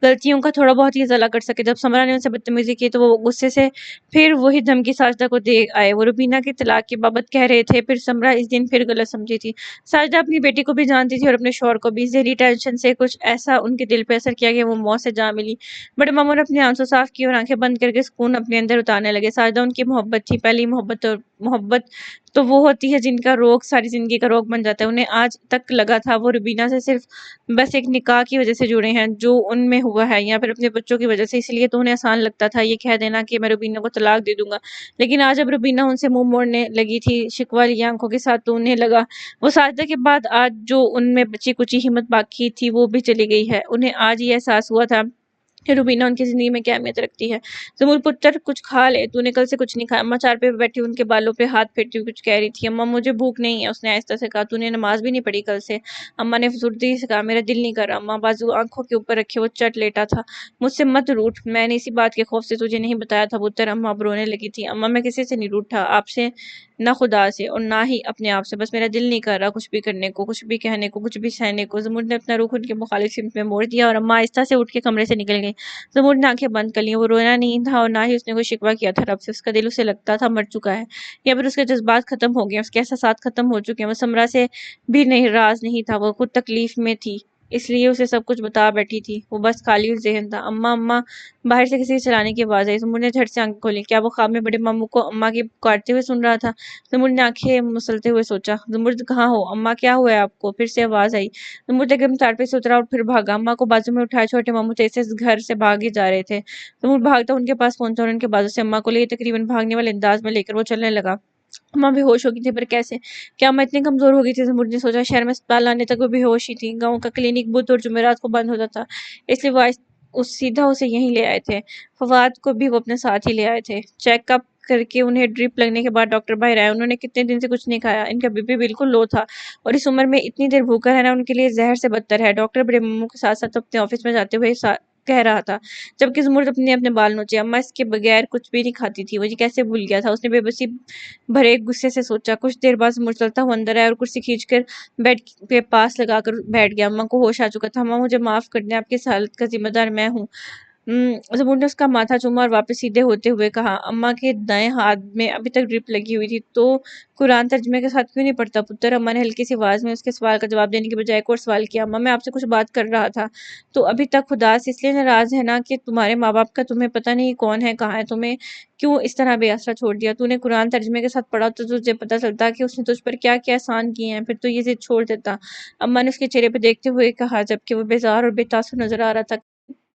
Speaker 1: غلطیوں کا تھوڑا بہت ہی ازالہ کر سکے۔ جب سمرا نے ان سے بدتمیزی کی تو وہ غصے سے پھر وہی دھمکی ساجدہ کو دے آئے۔ وہ روبینہ کی طلاق کی بابت کہہ رہے تھے، پھر سمرا اس دن پھر غلط سمجھی تھی۔ ساجدہ اپنی بیٹی کو بھی جانتی تھی اور اپنے شوہر کو بھی۔ ذہنی ٹینشن سے کچھ ایسا ان کے دل پہ اثر کیا کہ وہ موت سے جا ملی۔ بڑے ماموں نے اپنے آنسو صاف کیے اور آنکھیں بند کر کے سکون اپنے اندر اتارنے لگے۔ ساجدہ ان کی محبت تھی، پہلی محبت، اور محبت تو وہ ہوتی ہے جن کا روگ ساری زندگی کا روگ بن جاتا ہے۔ انہیں آج تک لگا تھا وہ روبینہ سے صرف بس ایک نکاح کی وجہ سے جڑے ہیں جو ان میں ہوا ہے، یا پھر اپنے بچوں کی وجہ سے، اس لیے تو انہیں آسان لگتا تھا یہ کہہ دینا کہ میں روبینہ کو طلاق دے دوں گا۔ لیکن آج جب روبینہ ان سے منہ موڑنے لگی تھی شکوہ لیے آنکھوں کے ساتھ، تو انہیں لگا وہ ساجدہ کے بعد آج جو ان میں بچی کچی ہمت باقی تھی وہ بھی چلی گئی ہے۔ انہیں آج یہ احساس ہوا تھا کہ روبینہ ان کی زندگی میں کیا اہمیت رکھتی ہے۔ زمول پتر کچھ کھا لے، تو نے کل سے کچھ نہیں کھایا۔ اماں چارپے پہ بیٹھی ان کے بالوں پہ ہاتھ پھیرتی ہوئی کچھ کہہ رہی تھی۔ اماں مجھے بھوک نہیں ہے، اس نے آہستہ سے کہا۔ تو نے نماز بھی نہیں پڑھی کل سے؟ اماں نے فسردگی سے کہا، میرا دل نہیں کر رہا۔ اماں بازو آنکھوں کے اوپر رکھے وہ چٹ لیٹا تھا۔ مجھ سے مت روٹھ، میں نے اسی بات کے خوف سے تجھے نہیں بتایا تھا پتر۔ اماں اب رونے لگی تھی۔ اماں میں کسی سے نہیں روٹھا، آپ سے نہ خدا سے اور نہ ہی اپنے آپ سے، بس میرا دل نہیں کر رہا کچھ بھی کرنے کو، کچھ بھی کہنے کو، کچھ بھی سہنے کو۔ زمر نے اپنا رخ ان کے مخالف سمت میں موڑ دیا اور اماں آہستہ سے اٹھ کے کمرے سے نکل گئی۔ زمر نے آنکھیں بند کر لیں، وہ رونا نہیں تھا اور نہ ہی اس نے کوئی شکوہ کیا تھا رب سے۔ اس کا دل اسے لگتا تھا مر چکا ہے، یا پھر اس کے جذبات ختم ہو گئے، اس کے احساسات ختم ہو چکے ہیں۔ وہ سمرا سے بھی نہیں راز نہیں تھا، وہ خود تکلیف میں تھی۔ اس لیے اسے سب کچھ بتا بیٹھی تھی۔ وہ بس خالی ذہن تھا۔ اماں اماں، باہر سے کسی کے چلانے کی آواز آئی۔ زمر نے جھٹ سے آنکھیں کھولیں۔ کیا وہ خواب میں بڑے ماموں کو اماں کی پکارتے ہوئے سن رہا تھا؟ زمر نے آنکھیں مسلتے ہوئے سوچا۔ زمر کہاں ہو اماں، کیا ہوا ہے آپ کو؟ پھر سے آواز آئی۔ زمر ایک دم تاڑپے سے اترا اور پھر بھاگا۔ اماں کو بازو میں اٹھائے چھوٹے ماموں تیز سے گھر سے بھاگے جا رہے تھے۔ زمر بھاگتا ان کے پاس پہنچا اور ان کے بازو سے اماں کو لے تقریباً بھاگنے والے انداز میں لے کر وہ چلنے لگا۔ اماں بے ہوش ہو گئی تھی، پر کیسے؟ کیا اماں اتنی کمزور ہو گئی تھی؟ زمر نے سوچا۔ شہر میں اسپتال لانے تک وہ بے ہوش ہی تھی۔ گاؤں کا کلینک بدھ اور جمعرات کو بند ہوتا تھا، اس لیے وہ سیدھا اسے یہیں لے آئے تھے۔ فواد کو بھی وہ اپنے ساتھ ہی لے آئے تھے۔ چیک اپ کر کے انہیں ڈرپ لگنے کے بعد ڈاکٹر باہر آئے۔ انہوں نے کتنے دن سے کچھ نہیں کھایا، ان کا بی پی بالکل لو تھا اور اس عمر میں اتنی دیر بھوکا رہنا ان کے لیے زہر سے بدتر ہے۔ ڈاکٹر بڑے ماموں کے ساتھ ساتھ اپنے آفس میں جاتے ہوئے کہہ رہا تھا، جبکہ زمرد اپنے بال نوچے۔ اماں اس کے بغیر کچھ بھی نہیں کھاتی تھی، وہ یہ کیسے بھول گیا تھا؟ اس نے بے بسی بھرے غصے سے سوچا۔ کچھ دیر بعد زمرد چلتا ہوا اندر آیا اور کرسی کھینچ کر بیڈ کے پاس لگا کر بیٹھ گیا۔ اماں کو ہوش آ چکا تھا۔ اماں مجھے معاف کر دیں، آپ کی اس حالت کا ذمہ دار میں ہوں۔ زمر نے اس کا ماتھا چوما اور واپس سیدھے ہوتے ہوئے کہا، اماں کے دائیں ہاتھ میں ابھی تک ڈرپ لگی ہوئی تھی، تو قرآن ترجمے کے ساتھ کیوں نہیں پڑھتا پتر؟ اماں نے ہلکی سی آواز میں اس کے سوال کا جواب دینے کے بجائے ایک اور سوال کیا۔ اماں میں آپ سے کچھ بات کر رہا تھا، تو ابھی تک خدا سے اس لیے ناراض ہے نا کہ تمہارے ماں باپ کا تمہیں پتہ نہیں کون ہے کہاں ہے، تمہیں کیوں اس طرح بے آسرا چھوڑ دیا؟ تو نے قرآن ترجمے کے ساتھ پڑھا تو تجھے پتہ چلتا کہ اس نے تجھ پر کیا کیا احسان کیے ہیں، پھر تو یہ ضد چھوڑ دیتا۔ اماں نے اس کے چہرے پہ دیکھتے ہوئے کہا، جبکہ وہ بیزار اور بے تاثر نظر آ رہا تھا،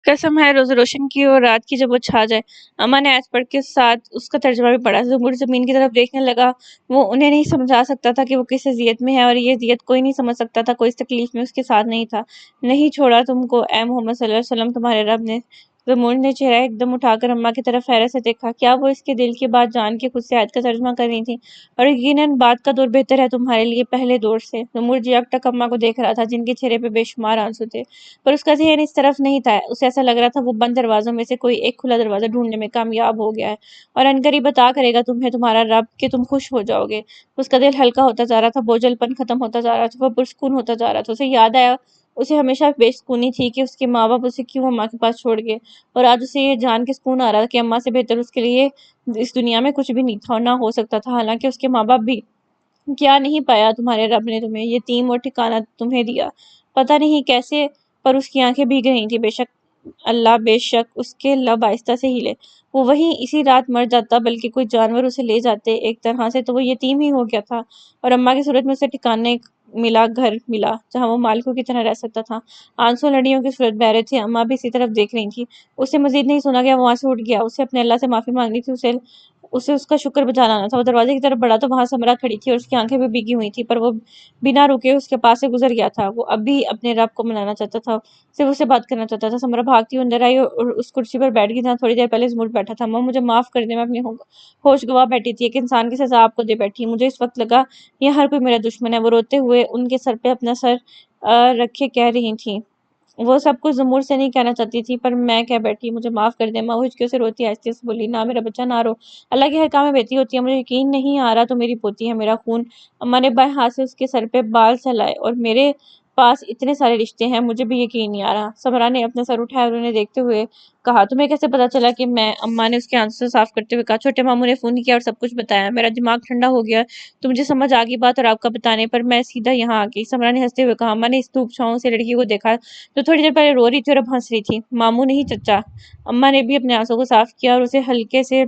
Speaker 1: قسم ہے روز روشن کی اور رات کی جب وہ چھا جائے۔ اماں نے آیت پڑھ کے ساتھ اس کا ترجمہ بھی پڑھا۔ زمر زمین کی طرف دیکھنے لگا۔ وہ انہیں نہیں سمجھا سکتا تھا کہ وہ کس اذیت میں ہے، اور یہ اذیت کوئی نہیں سمجھ سکتا تھا، کوئی اس تکلیف میں اس کے ساتھ نہیں تھا۔ نہیں چھوڑا تم کو اے محمد صلی اللہ علیہ وسلم تمہارے رب نے؟ زمر نے چہرہ ایک دم اٹھا کر اماں کی طرف حیرت سے دیکھا۔ کیا وہ اس کے دل کی بات جان کے خود سے آیت کا ترجمہ کر رہی تھی؟ اور یقیناً بات کا دور بہتر ہے تمہارے لیے پہلے دور سے۔ زمر جی اب تک اماں کو دیکھ رہا تھا، جن کے چہرے پہ بے شمار آنسو تھے، پر اس کا ذہن اس طرف نہیں تھا۔ اسے ایسا لگ رہا تھا وہ بند دروازوں میں سے کوئی ایک کھلا دروازہ ڈھونڈنے میں کامیاب ہو گیا ہے، اور عنقریب عطا کرے گا تمہیں تمہارا رب کہ تم خوش ہو جاؤ گے۔ اس کا دل ہلکا ہوتا جا رہا تھا، بوجھل پن ختم ہوتا جا رہا تھا، وہ پرسکون ہوتا جا رہا تھا۔ اسے یاد آیا اسے ہمیشہ بے سکونی تھی کہ اس کے ماں باپ اسے کیوں اماں کے پاس چھوڑ گئے، اور آج اسے یہ جان کے سکون آ رہا تھا کہ اماں سے بہتر اس کے لیے اس دنیا میں کچھ بھی نہیں تھا اور نہ ہو سکتا تھا۔ حالانکہ اس کے ماں باپ بھی کیا نہیں پایا تمہارے رب نے تمہیں، یتیم اور ٹھکانہ تمہیں دیا، پتہ نہیں کیسے، پر اس کی آنکھیں بھیگ رہی تھیں۔ بے شک اس کے لب آہستہ سے ہلے۔ وہ وہیں اسی رات مر جاتا، بلکہ کوئی جانور اسے لے جاتے، ایک طرح سے تو وہ یتیم ہی ہو گیا تھا، اور اماں کی صورت میں اسے ٹھکانے ملا، گھر ملا، جہاں وہ مالکوں کی طرح رہ سکتا تھا۔ آنسو لڑیوں کی صورت بہ رہے تھے۔ اماں بھی اسی طرف دیکھ رہی تھی۔ اسے مزید نہیں سنا گیا، وہ وہاں سے اٹھ گیا۔ اسے اپنے اللہ سے معافی مانگنی تھی، اسے اس کا شکر بجا لانا تھا۔ وہ دروازے کی طرف بڑھا تو وہاں سمرا کھڑی تھی اور اس کی آنکھیں بھی بھیگی ہوئی تھیں، پر وہ بنا رکے اس کے پاس سے گزر گیا تھا۔ وہ اب بھی اپنے رب کو منانا چاہتا تھا، صرف اس سے بات کرنا چاہتا تھا۔ سمرا بھاگتی ہوئی اندر آئی اور اس کرسی پر بیٹھ گئی جہاں تھوڑی دیر پہلے زمر بیٹھا تھا۔ مجھے معاف کر دیں، میں اپنی ہوش گوا بیٹھی تھی، ایک انسان کی سزا آپ کو دے بیٹھی۔ مجھے اس وقت لگا یہ ہر کوئی میرا دشمن ہے۔ وہ روتے ہوئے ان کے سر پہ اپنا سر رکھے کہہ رہی تھی۔ وہ سب کچھ زمر سے نہیں کہنا چاہتی تھی، پر میں کہہ بیٹھی، مجھے معاف کر دیں۔ ماں ہچکیوں سے روتی آہستہ سے بولی، نہ میرا بچہ نہ رو، اللہ کے ہر کام میں بہتری ہوتی ہے، مجھے یقین نہیں آ رہا تو میری پوتی ہے، میرا خون۔ اماں نے بائیں ہاتھ سے اس کے سر پہ بال سہلائے، اور میرے پاس اتنے سارے رشتے ہیں، مجھے بھی یقین نہیں آ رہا۔ سمرا نے اپنا سر اٹھایا اور انہیں دیکھتے ہوئے کہا، تمہیں کیسے پتا چلا کہ میں؟ اماں نے اس کے آنسو صاف کرتے ہوئے کہا، چھوٹے ماموں نے فون کیا اور سب کچھ بتایا، میرا دماغ ٹھنڈا ہو گیا، تو مجھے سمجھ آ گئی بات، اور آپ کا بتانے پر میں سیدھا یہاں آ گئی۔ سمرا نے ہنستے ہوئے کہا۔ اماں نے اس دھوپ چھاؤں سے لڑکی کو دیکھا جو تھوڑی دیر پہلے رو رہی تھی اور اب ہنس رہی تھی۔ ماموں نہیں چچا۔ اماں نے بھی اپنے آنسوں کو صاف کیا اور اسے ہلکے سے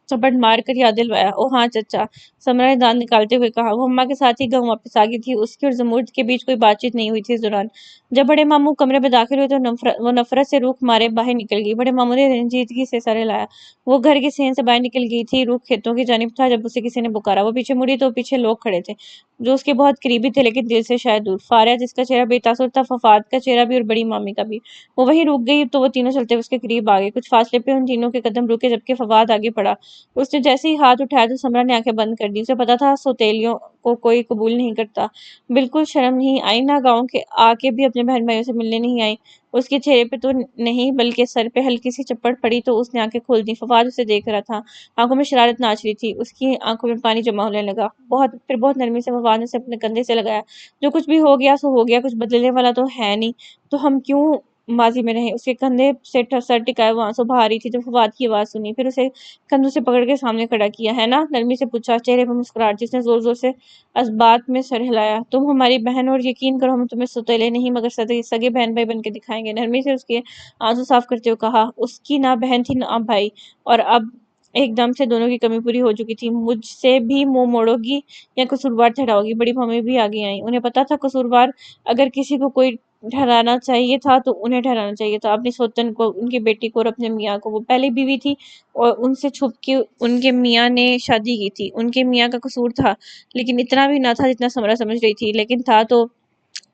Speaker 1: چپٹ مار کر یاد دلوایا، او ہاں چچا۔ سمرا نے دانت نکالتے ہوئے کہا۔ وہ اماں کے ساتھ ہی گاؤں واپس آ گئی تھی۔ اس کی اور زمرد کے بیچ کوئی بات چیت نہیں ہوئی تھی اس دوران۔ جب بڑے ماموں کمرے میں داخل ہوئے تو وہ نفرت سے رخ مارے باہر نکل گئی۔ بڑے ماموں نے رنجیدگی سے سر ہلایا۔ وہ گھر کے صحن سے باہر نکل گئی تھی، رخ کھیتوں کی جانب تھا۔ جب اسے کسی نے پکارا، وہ پیچھے مڑی تو پیچھے لوگ کھڑے تھے جو اس کے بہت قریبی تھے لیکن دل سے شاید دور۔ فاریہ جس کا چہرہ بے تاثر تھا، ففاد کا چہرہ بھی اور بڑی مامی کا بھی۔ وہ وہیں رک گئی تو وہ تینوں چلتے ہوئے اس کے قریب آ گئے۔ کچھ فاصلے پہ ان تینوں کے قدم رکے، جبکہ فواد آگے بڑھا۔ اس نے جیسے ہی ہاتھ اٹھایا تو سمرا نے آنکھیں بند کر دی۔ اسے پتا تھا سوتیلیوں کو کوئی قبول نہیں کرتا۔ بالکل شرم نہیں آئی، نہ گاؤں کے آ کے بھی اپنے بہن بھائیوں سے ملنے نہیں آئی۔ اس کے چہرے پہ تو نہیں بلکہ سر پہ ہلکی سی چپٹ پڑی تو اس نے آنکھیں کھول دیں۔ فواد اسے دیکھ رہا تھا، آنکھوں میں شرارت ناچ رہی تھی۔ اس کی آنکھوں میں پانی جمع ہونے لگا۔ پھر بہت نرمی سے فواد نے اسے اپنے کندھے سے لگایا۔ جو کچھ بھی ہو گیا سو ہو گیا، کچھ بدلنے والا تو ہے نہیں، تو ہم کیوں ماضی میں رہے۔ اس کے کندھے سے سر ٹکائے وہ آنسو بہا رہی تھی جب فواد کی آواز سنی، پھر اسے کندھوں سے پکڑ کے سامنے کھڑا کیا۔ ہے نا؟ نرمی سے پوچھا، چہرے پر مسکراہٹ جس نے زور زور سے اسبات میں سر ہلایا۔ تم ہماری بہن ہو اور یقین کرو ہم تمہیں سوتیلے نہیں مگر سگے بہن بھائی بن کے دکھائیں گے۔ نرمی سے اس کے آنسو صاف کرتے ہوئے کہا۔ اس کی نہ بہن تھی نہ بھائی، اور اب ایک دم سے دونوں کی کمی پوری ہو چکی تھی۔ مجھ سے بھی منہ موڑو گی یا قصوروار ٹھہراؤ گی؟ بڑی مامی بھی آگے آئیں۔ انہیں پتا تھا قصوروار اگر کسی کو کوئی ٹھہرانا چاہیے تھا تو انہیں ٹھہرانا چاہیے تھا، اپنی سوتن کو، ان کی بیٹی کو اور اپنے میاں کو۔ وہ پہلی بیوی تھی اور ان سے چھپ کے ان کے میاں نے شادی کی تھی۔ ان کے میاں کا قصور تھا لیکن اتنا بھی نہ تھا جتنا سمرہ سمجھ رہی تھی، لیکن تھا تو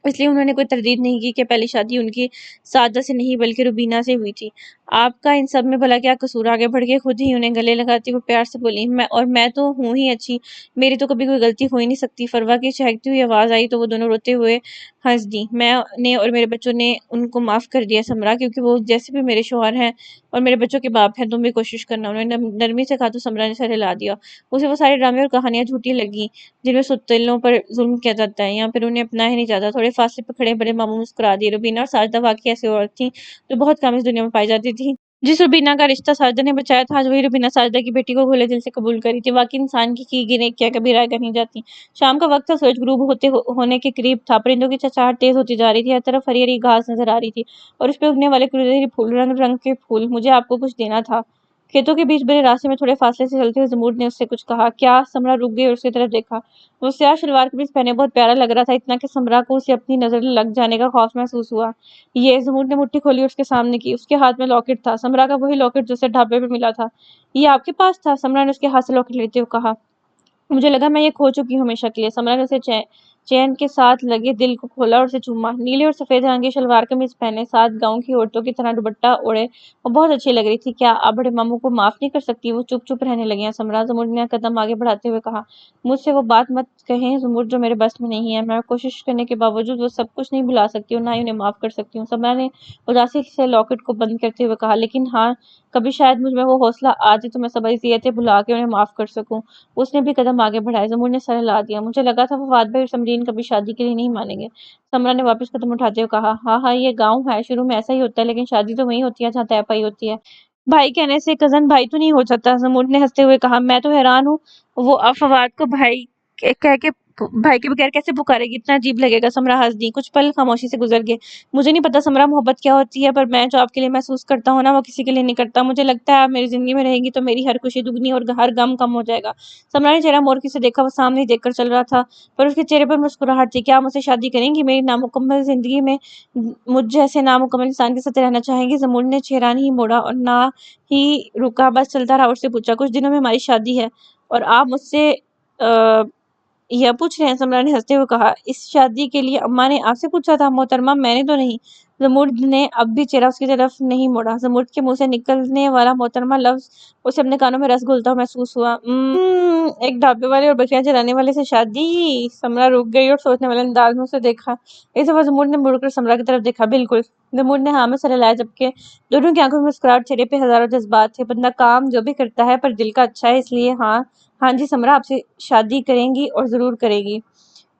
Speaker 1: اس لیے انہوں نے کوئی تردید نہیں کی کہ پہلی شادی ان کی سعادہ سے نہیں بلکہ روبینہ سے ہوئی تھی۔ آپ کا ان سب میں بھلا کیا قصور؟ آگے بڑھ کے خود ہی انہیں گلے لگاتی وہ پیار سے بولی۔ میں تو ہوں ہی اچھی، میری تو کبھی کوئی غلطی ہو ہی نہیں سکتی۔ فروا کی چہکتی ہوئی آواز آئی تو وہ دونوں روتے ہوئے ہنس دیں۔ میں نے اور میرے بچوں نے ان کو معاف کر دیا سمرہ، کیونکہ وہ جیسے بھی میرے شوہر ہیں اور میرے بچوں کے باپ ہیں۔ تم بھی کوشش کرنا۔ انہوں نے نرمی سے کہا تو سمرہ نے سر ہلا دیا۔ اسے وہ سارے ڈرامے اور کہانیاں جھوٹی لگیں جن میں سوتیلوں پر ظلم کیا جاتا ہے، یا پھر انہیں اپنا ہی نہیں جاتا۔ تھوڑے فاصلے پر کھڑے بڑے ماموں مسکرا دیے۔ روبینہ اور ساجدہ واقعی ایسی عورت تھیں جو بہت کم اس دنیا میں پائی جاتی تھی۔ جس روبینہ کا رشتہ ساجدہ نے بچایا تھا، آج وہی روبینہ ساجدہ کی بیٹی کو کھلے دل سے قبول کری تھی۔ واقعی انسان کی گنیں کیا کبھی رائے نہیں جاتی۔ شام کا وقت تھا، سورج غروب ہونے کے قریب تھا۔ پرندوں کی چہچہاٹ تیز ہوتی جا رہی تھی، ہر طرف ہری ہری گھاس نظر آ رہی تھی اور اس پہ اگنے والے قدرتی پھول، رنگ رنگ کے پھول۔ مجھے آپ کو کچھ دینا تھا۔ کھیتوں کے بیچ بڑے راستے میں تھوڑے فاصلے سے چلتے ہوئے زمرد نے اس سے کچھ کہا۔ کیا؟ سمرہ رک گئی اور اس کی طرف دیکھا۔ وہ سیاہ شلوار قمیض پہنے بہت پیارا لگ رہا تھا، اتنا کہ سمرہ کو اسے اپنی نظر لگ جانے کا خوف محسوس ہوا۔ یہ زمرد نے مٹھی کھولی اور اس کے سامنے کی۔ اس کے ہاتھ میں لاکٹ تھا، سمرہ کا وہی لاکٹ جو اسے ڈھابے پہ ملا تھا۔ یہ آپ کے پاس تھا؟ سمرہ نے اس کے ہاتھ سے لاکٹ لیتے ہوئے کہا۔ مجھے لگا میں یہ کھو چکی ہوں ہمیشہ کے لیے۔ سمرہ نے اسے چین کے ساتھ لگے دل کو کھولا اور اسے چوما۔ نیلے اور سفید رنگ کی شلوار قمیض پہنے، ساتھ گاؤں کی عورتوں کی طرح دوپٹہ اوڑھے وہ بہت اچھی لگ رہی تھی۔ کیا آپ بڑے ماموں کو معاف نہیں کر سکتی؟ وہ چپ چپ رہنے لگے ہیں سمرہ، زمرد نے قدم آگے بڑھاتے ہوئے کہا۔ مجھ سے وہ بات مت کہیں زمرد جو میرے بس میں نہیں ہے۔ میں کوشش کرنے کے باوجود وہ سب کچھ نہیں بھلا سکتی اور نہ ہی انہیں معاف کر سکتی ہوں۔ سمرہ نے اداسی سے لاکٹ کو بند کرتے ہوئے کہا۔ لیکن ہاں، کبھی شاید مجھ میں وہ حوصلہ آ جائے تو میں سب اذیتیں بھلا کے انہیں معاف کر سکوں۔ اس نے بھی قدم آگے بڑھائے۔ زمرد نے سر ہلا دیا۔ مجھے لگا تھا فواد بھائی اور سمرین کبھی شادی کے لیے نہیں مانیں گے۔ سمرہ نے واپس قدم اٹھاتے ہوئے کہا۔ ہاں ہاں، یہ گاؤں ہے، شروع میں ایسا ہی ہوتا ہے، لیکن شادی تو وہیں ہوتی ہے جہاں طے پائی ہوتی ہے۔ بھائی کہنے سے کزن بھائی تو نہیں ہو جاتا۔ زمرد نے ہنستے ہوئے کہا۔ میں تو حیران ہوں وہ اب فواد کو بھائی کہہ کے بھائی کے بغیر کیسے پکارے گی؟ اتنا عجیب لگے گا۔ سمرہ ہنس دی۔ کچھ پل خاموشی سے گزر گئے۔ مجھے نہیں پتا سمرہ محبت کیا ہوتی ہے، پر میں جو آپ کے لیے محسوس کرتا ہوں نا وہ کسی کے لیے نہیں کرتا۔ مجھے لگتا ہے آپ میری زندگی میں رہیں گی تو میری ہر خوشی دگنی اور ہر غم کم ہو جائے گا۔ سمرہ نے چہرہ موڑ کے اسے دیکھا۔ وہ سامنے ہی دیکھ کر چل رہا تھا پر اس کے چہرے پر مسکراہٹ تھی۔ کیا آپ مجھ سے شادی کریں گی؟ میری نامکمل زندگی میں مجھ جیسے نامکمل انسان کے ساتھ رہنا چاہیں گی؟ زمرد نے چہرہ نہیں موڑا اور نہ ہی رکا، بس چلتا رہا اور اس سے پوچھا۔ کچھ دنوں میں ہماری شادی ہے اور آپ مجھ سے یہ پوچھ رہے ہیں؟ سمرہ نے ہنستے ہوئے کہا۔ اس شادی کے لیے اماں نے آپ سے پوچھا تھا؟ محترمہ، میں نے تو نہیں۔ زمرد نے اب بھی چہرہ اس کی طرف نہیں موڑا۔ زمرد کے منہ سے نکلنے والا محترمہ لفظ اسے اپنے کانوں میں رس گھولتا ہوا محسوس ہوا۔ ایک ڈھابے والے اور بکریاں چرانے والے سے شادی؟ سمرہ رک گئی اور سوچنے والے انداز میں اسے دیکھا۔ اس دفعہ زمرد نے مڑ کر سمرہ کی طرف دیکھا۔ بالکل۔ زمرد نے ہاں میں سر ہلایا، جبکہ دونوں کی آنکھوں میں مسکراہٹ، چہرے پہ ہزاروں جذبات تھے۔ بندہ کام جو بھی کرتا ہے پر دل کا اچھا ہے، اس لیے ہاں جی سمرہ آپ سے شادی کریں گی اور ضرور کرے گی،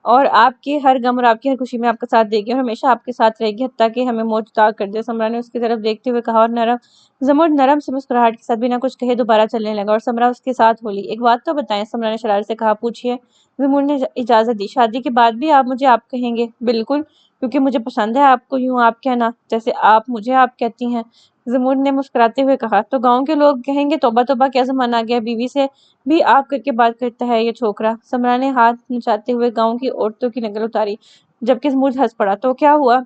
Speaker 1: اور آپ کے ہر غم اور آپ کی ہر خوشی میں آپ کا ساتھ دے گی اور ہمیشہ آپ کے ساتھ رہے گی حتیٰ کہ ہمیں موت جدا کر دے۔ سمرہ نے اس کی طرف دیکھتے ہوئے کہا اور زمرد نرم سے مسکراہٹ کے ساتھ بنا کچھ کہے دوبارہ چلنے لگا اور سمرہ اس کے ساتھ ہو لی۔ ایک بات تو بتائیں، سمرہ نے شرارت سے کہا۔ پوچھیے۔ زمرد نے اجازت دی۔ شادی کے بعد بھی آپ مجھے آپ کہیں گے؟ بالکل، کیونکہ مجھے پسند ہے آپ کو یوں آپ کہنا، جیسے آپ مجھے آپ کہتی ہیں۔ زمرد نے مسکراتے ہوئے کہا۔ تو گاؤں کے لوگ کہیں گے توبہ توبہ، کیا زمانہ آ گیا، بیوی سے بھی آپ کر کے بات کرتا ہے یہ چھوکرا۔ سمرہ نے ہاتھ نچاتے ہوئے گاؤں کی عورتوں کی نقل اتاری، جبکہ زمرد ہنس پڑا۔ تو کیا ہوا؟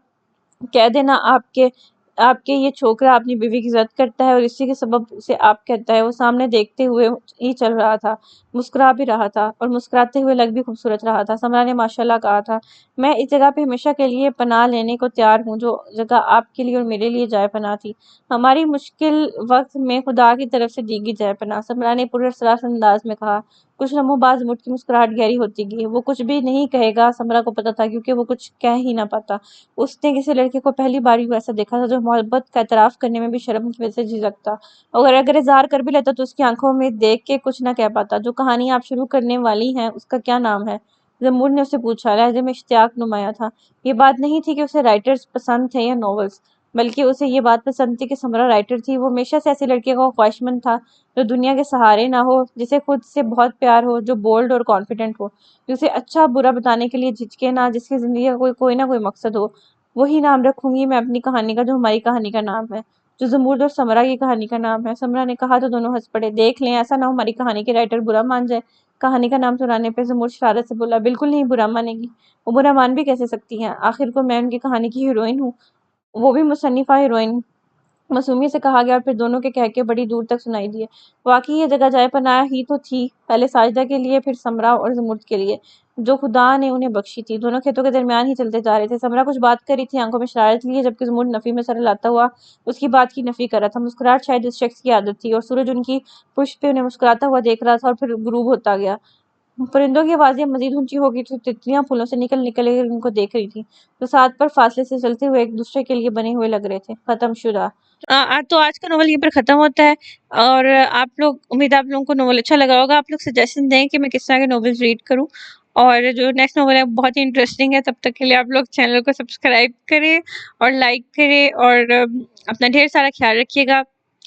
Speaker 1: کہہ دینا آپ کے یہ چھوکرا اپنی بیوی کی عزت کرتا ہے اور اسی کے سبب اسے آپ کہتا ہے۔ وہ سامنے دیکھتے ہوئے ہی چل رہا تھا، مسکرا بھی رہا تھا اور مسکراتے ہوئے لگ بھی خوبصورت رہا تھا۔ سمرہ نے ماشاءاللہ کہا تھا۔ میں اس جگہ پہ ہمیشہ کے لیے پناہ لینے کو تیار ہوں، جو جگہ آپ کے لیے اور میرے لیے جائے پناہ تھی، ہماری مشکل وقت میں خدا کی طرف سے دی گئی جائے پناہ، سمرہ نے پراسرار انداز میں کہا۔ کچھ لمحوں بعد زمرد کی مسکراہٹ گہری ہوتی گئی۔ وہ کچھ بھی نہیں کہے گا، سمرہ کو پتا تھا، کیونکہ وہ کچھ کہہ ہی نہ پاتا۔ اس نے کسی لڑکے کو پہلی بار یوں ایسا دیکھا تھا جو محبت کا اعتراف کرنے میں بھی شرم کی وجہ سے جھجکتا، اور اگر اظہار کر بھی لیتا تو اس کی آنکھوں میں دیکھ کے کچھ نہ کہہ پاتا۔ جو کہانی آپ شروع کرنے والی ہیں اس کا کیا نام ہے؟ زمرد نے اسے پوچھا، لہجے میں اشتیاق نمایاں تھا۔ یہ بات نہیں تھی کہ اسے رائٹرز پسند تھے یا ناولز، بلکہ اسے یہ بات پسند تھی کہ سمرا رائٹر تھی۔ وہ ہمیشہ سے ایسے لڑکے کا خواہشمند تھا جو دنیا کے سہارے نہ ہو، جسے خود سے بہت پیار ہو، جو بولڈ اور کانفیڈنٹ ہو، جسے اچھا برا بتانے کے لیے جھجکے نہ، جس کی زندگی کا کوئی نہ کوئی مقصد ہو۔ وہی نام رکھوں گی میں اپنی کہانی کا جو ہماری کہانی کا نام ہے، جو زمرد اور سمرا کی کہانی کا نام ہے۔ سمرا نے کہا تو دونوں ہنس پڑے۔ دیکھ لیں، ایسا نہ ہو ہماری کہانی کے رائٹر برا مان جائے۔ کہانی کا نام سنانے پہ زمرد شرارت سے بولا، بالکل نہیں، برا مانے گی۔ وہ برا مان بھی کیسے سکتی ہیں؟ آخر کو میں ان کی کہانی کی ہیروئن ہوں، وہ بھی مصنفہ ہیروئن، معصومیت سے کہا گیا، اور پھر دونوں کے کہکے بڑی دور تک سنائی دیے۔ واقعی یہ جگہ جائے پناہ ہی تو تھی، پہلے ساجدہ کے لیے، پھر سمرا اور زمرد کے لیے، جو خدا نے انہیں بخشی تھی۔ دونوں کھیتوں کے درمیان ہی چلتے جا رہے تھے۔ سمرا کچھ بات کر رہی تھی، آنکھوں میں شرارت لیے، جبکہ زمرد نفی میں سر ہلاتا ہوا اس کی بات کی نفی کر رہا تھا۔ مسکراہٹ شاید اس شخص کی عادت تھی، اور سورج ان کی پشت پہ انہیں مسکراتا ہوا دیکھ رہا تھا، اور پھر غروب ہوتا گیا۔ پرندوں کی آوازیں مزید اونچی ہو گئی تھی، تتلیاں پھولوں سے نکل نکل کر ان کو دیکھ رہی تھیں، جو ساتھ پر فاصلے سے چلتے ہوئے ایک دوسرے کے لیے بنے ہوئے لگ رہے تھے۔ ختم شدہ۔ تو آج کا ناول یہ پر ختم ہوتا ہے، اور آپ لوگ، امید ہے آپ لوگوں کو ناول اچھا لگا ہوگا۔ آپ لوگ سجیشن دیں کہ میں کس طرح کے ناولز ریڈ کروں، اور جو نیکسٹ ناول ہے بہت ہی انٹرسٹنگ ہے۔ تب تک کے لیے آپ لوگ چینل کو سبسکرائب کریں اور لائک کریں، اور اپنا ڈھیر سارا خیال رکھیے گا۔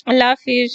Speaker 1: اللہ حافظ۔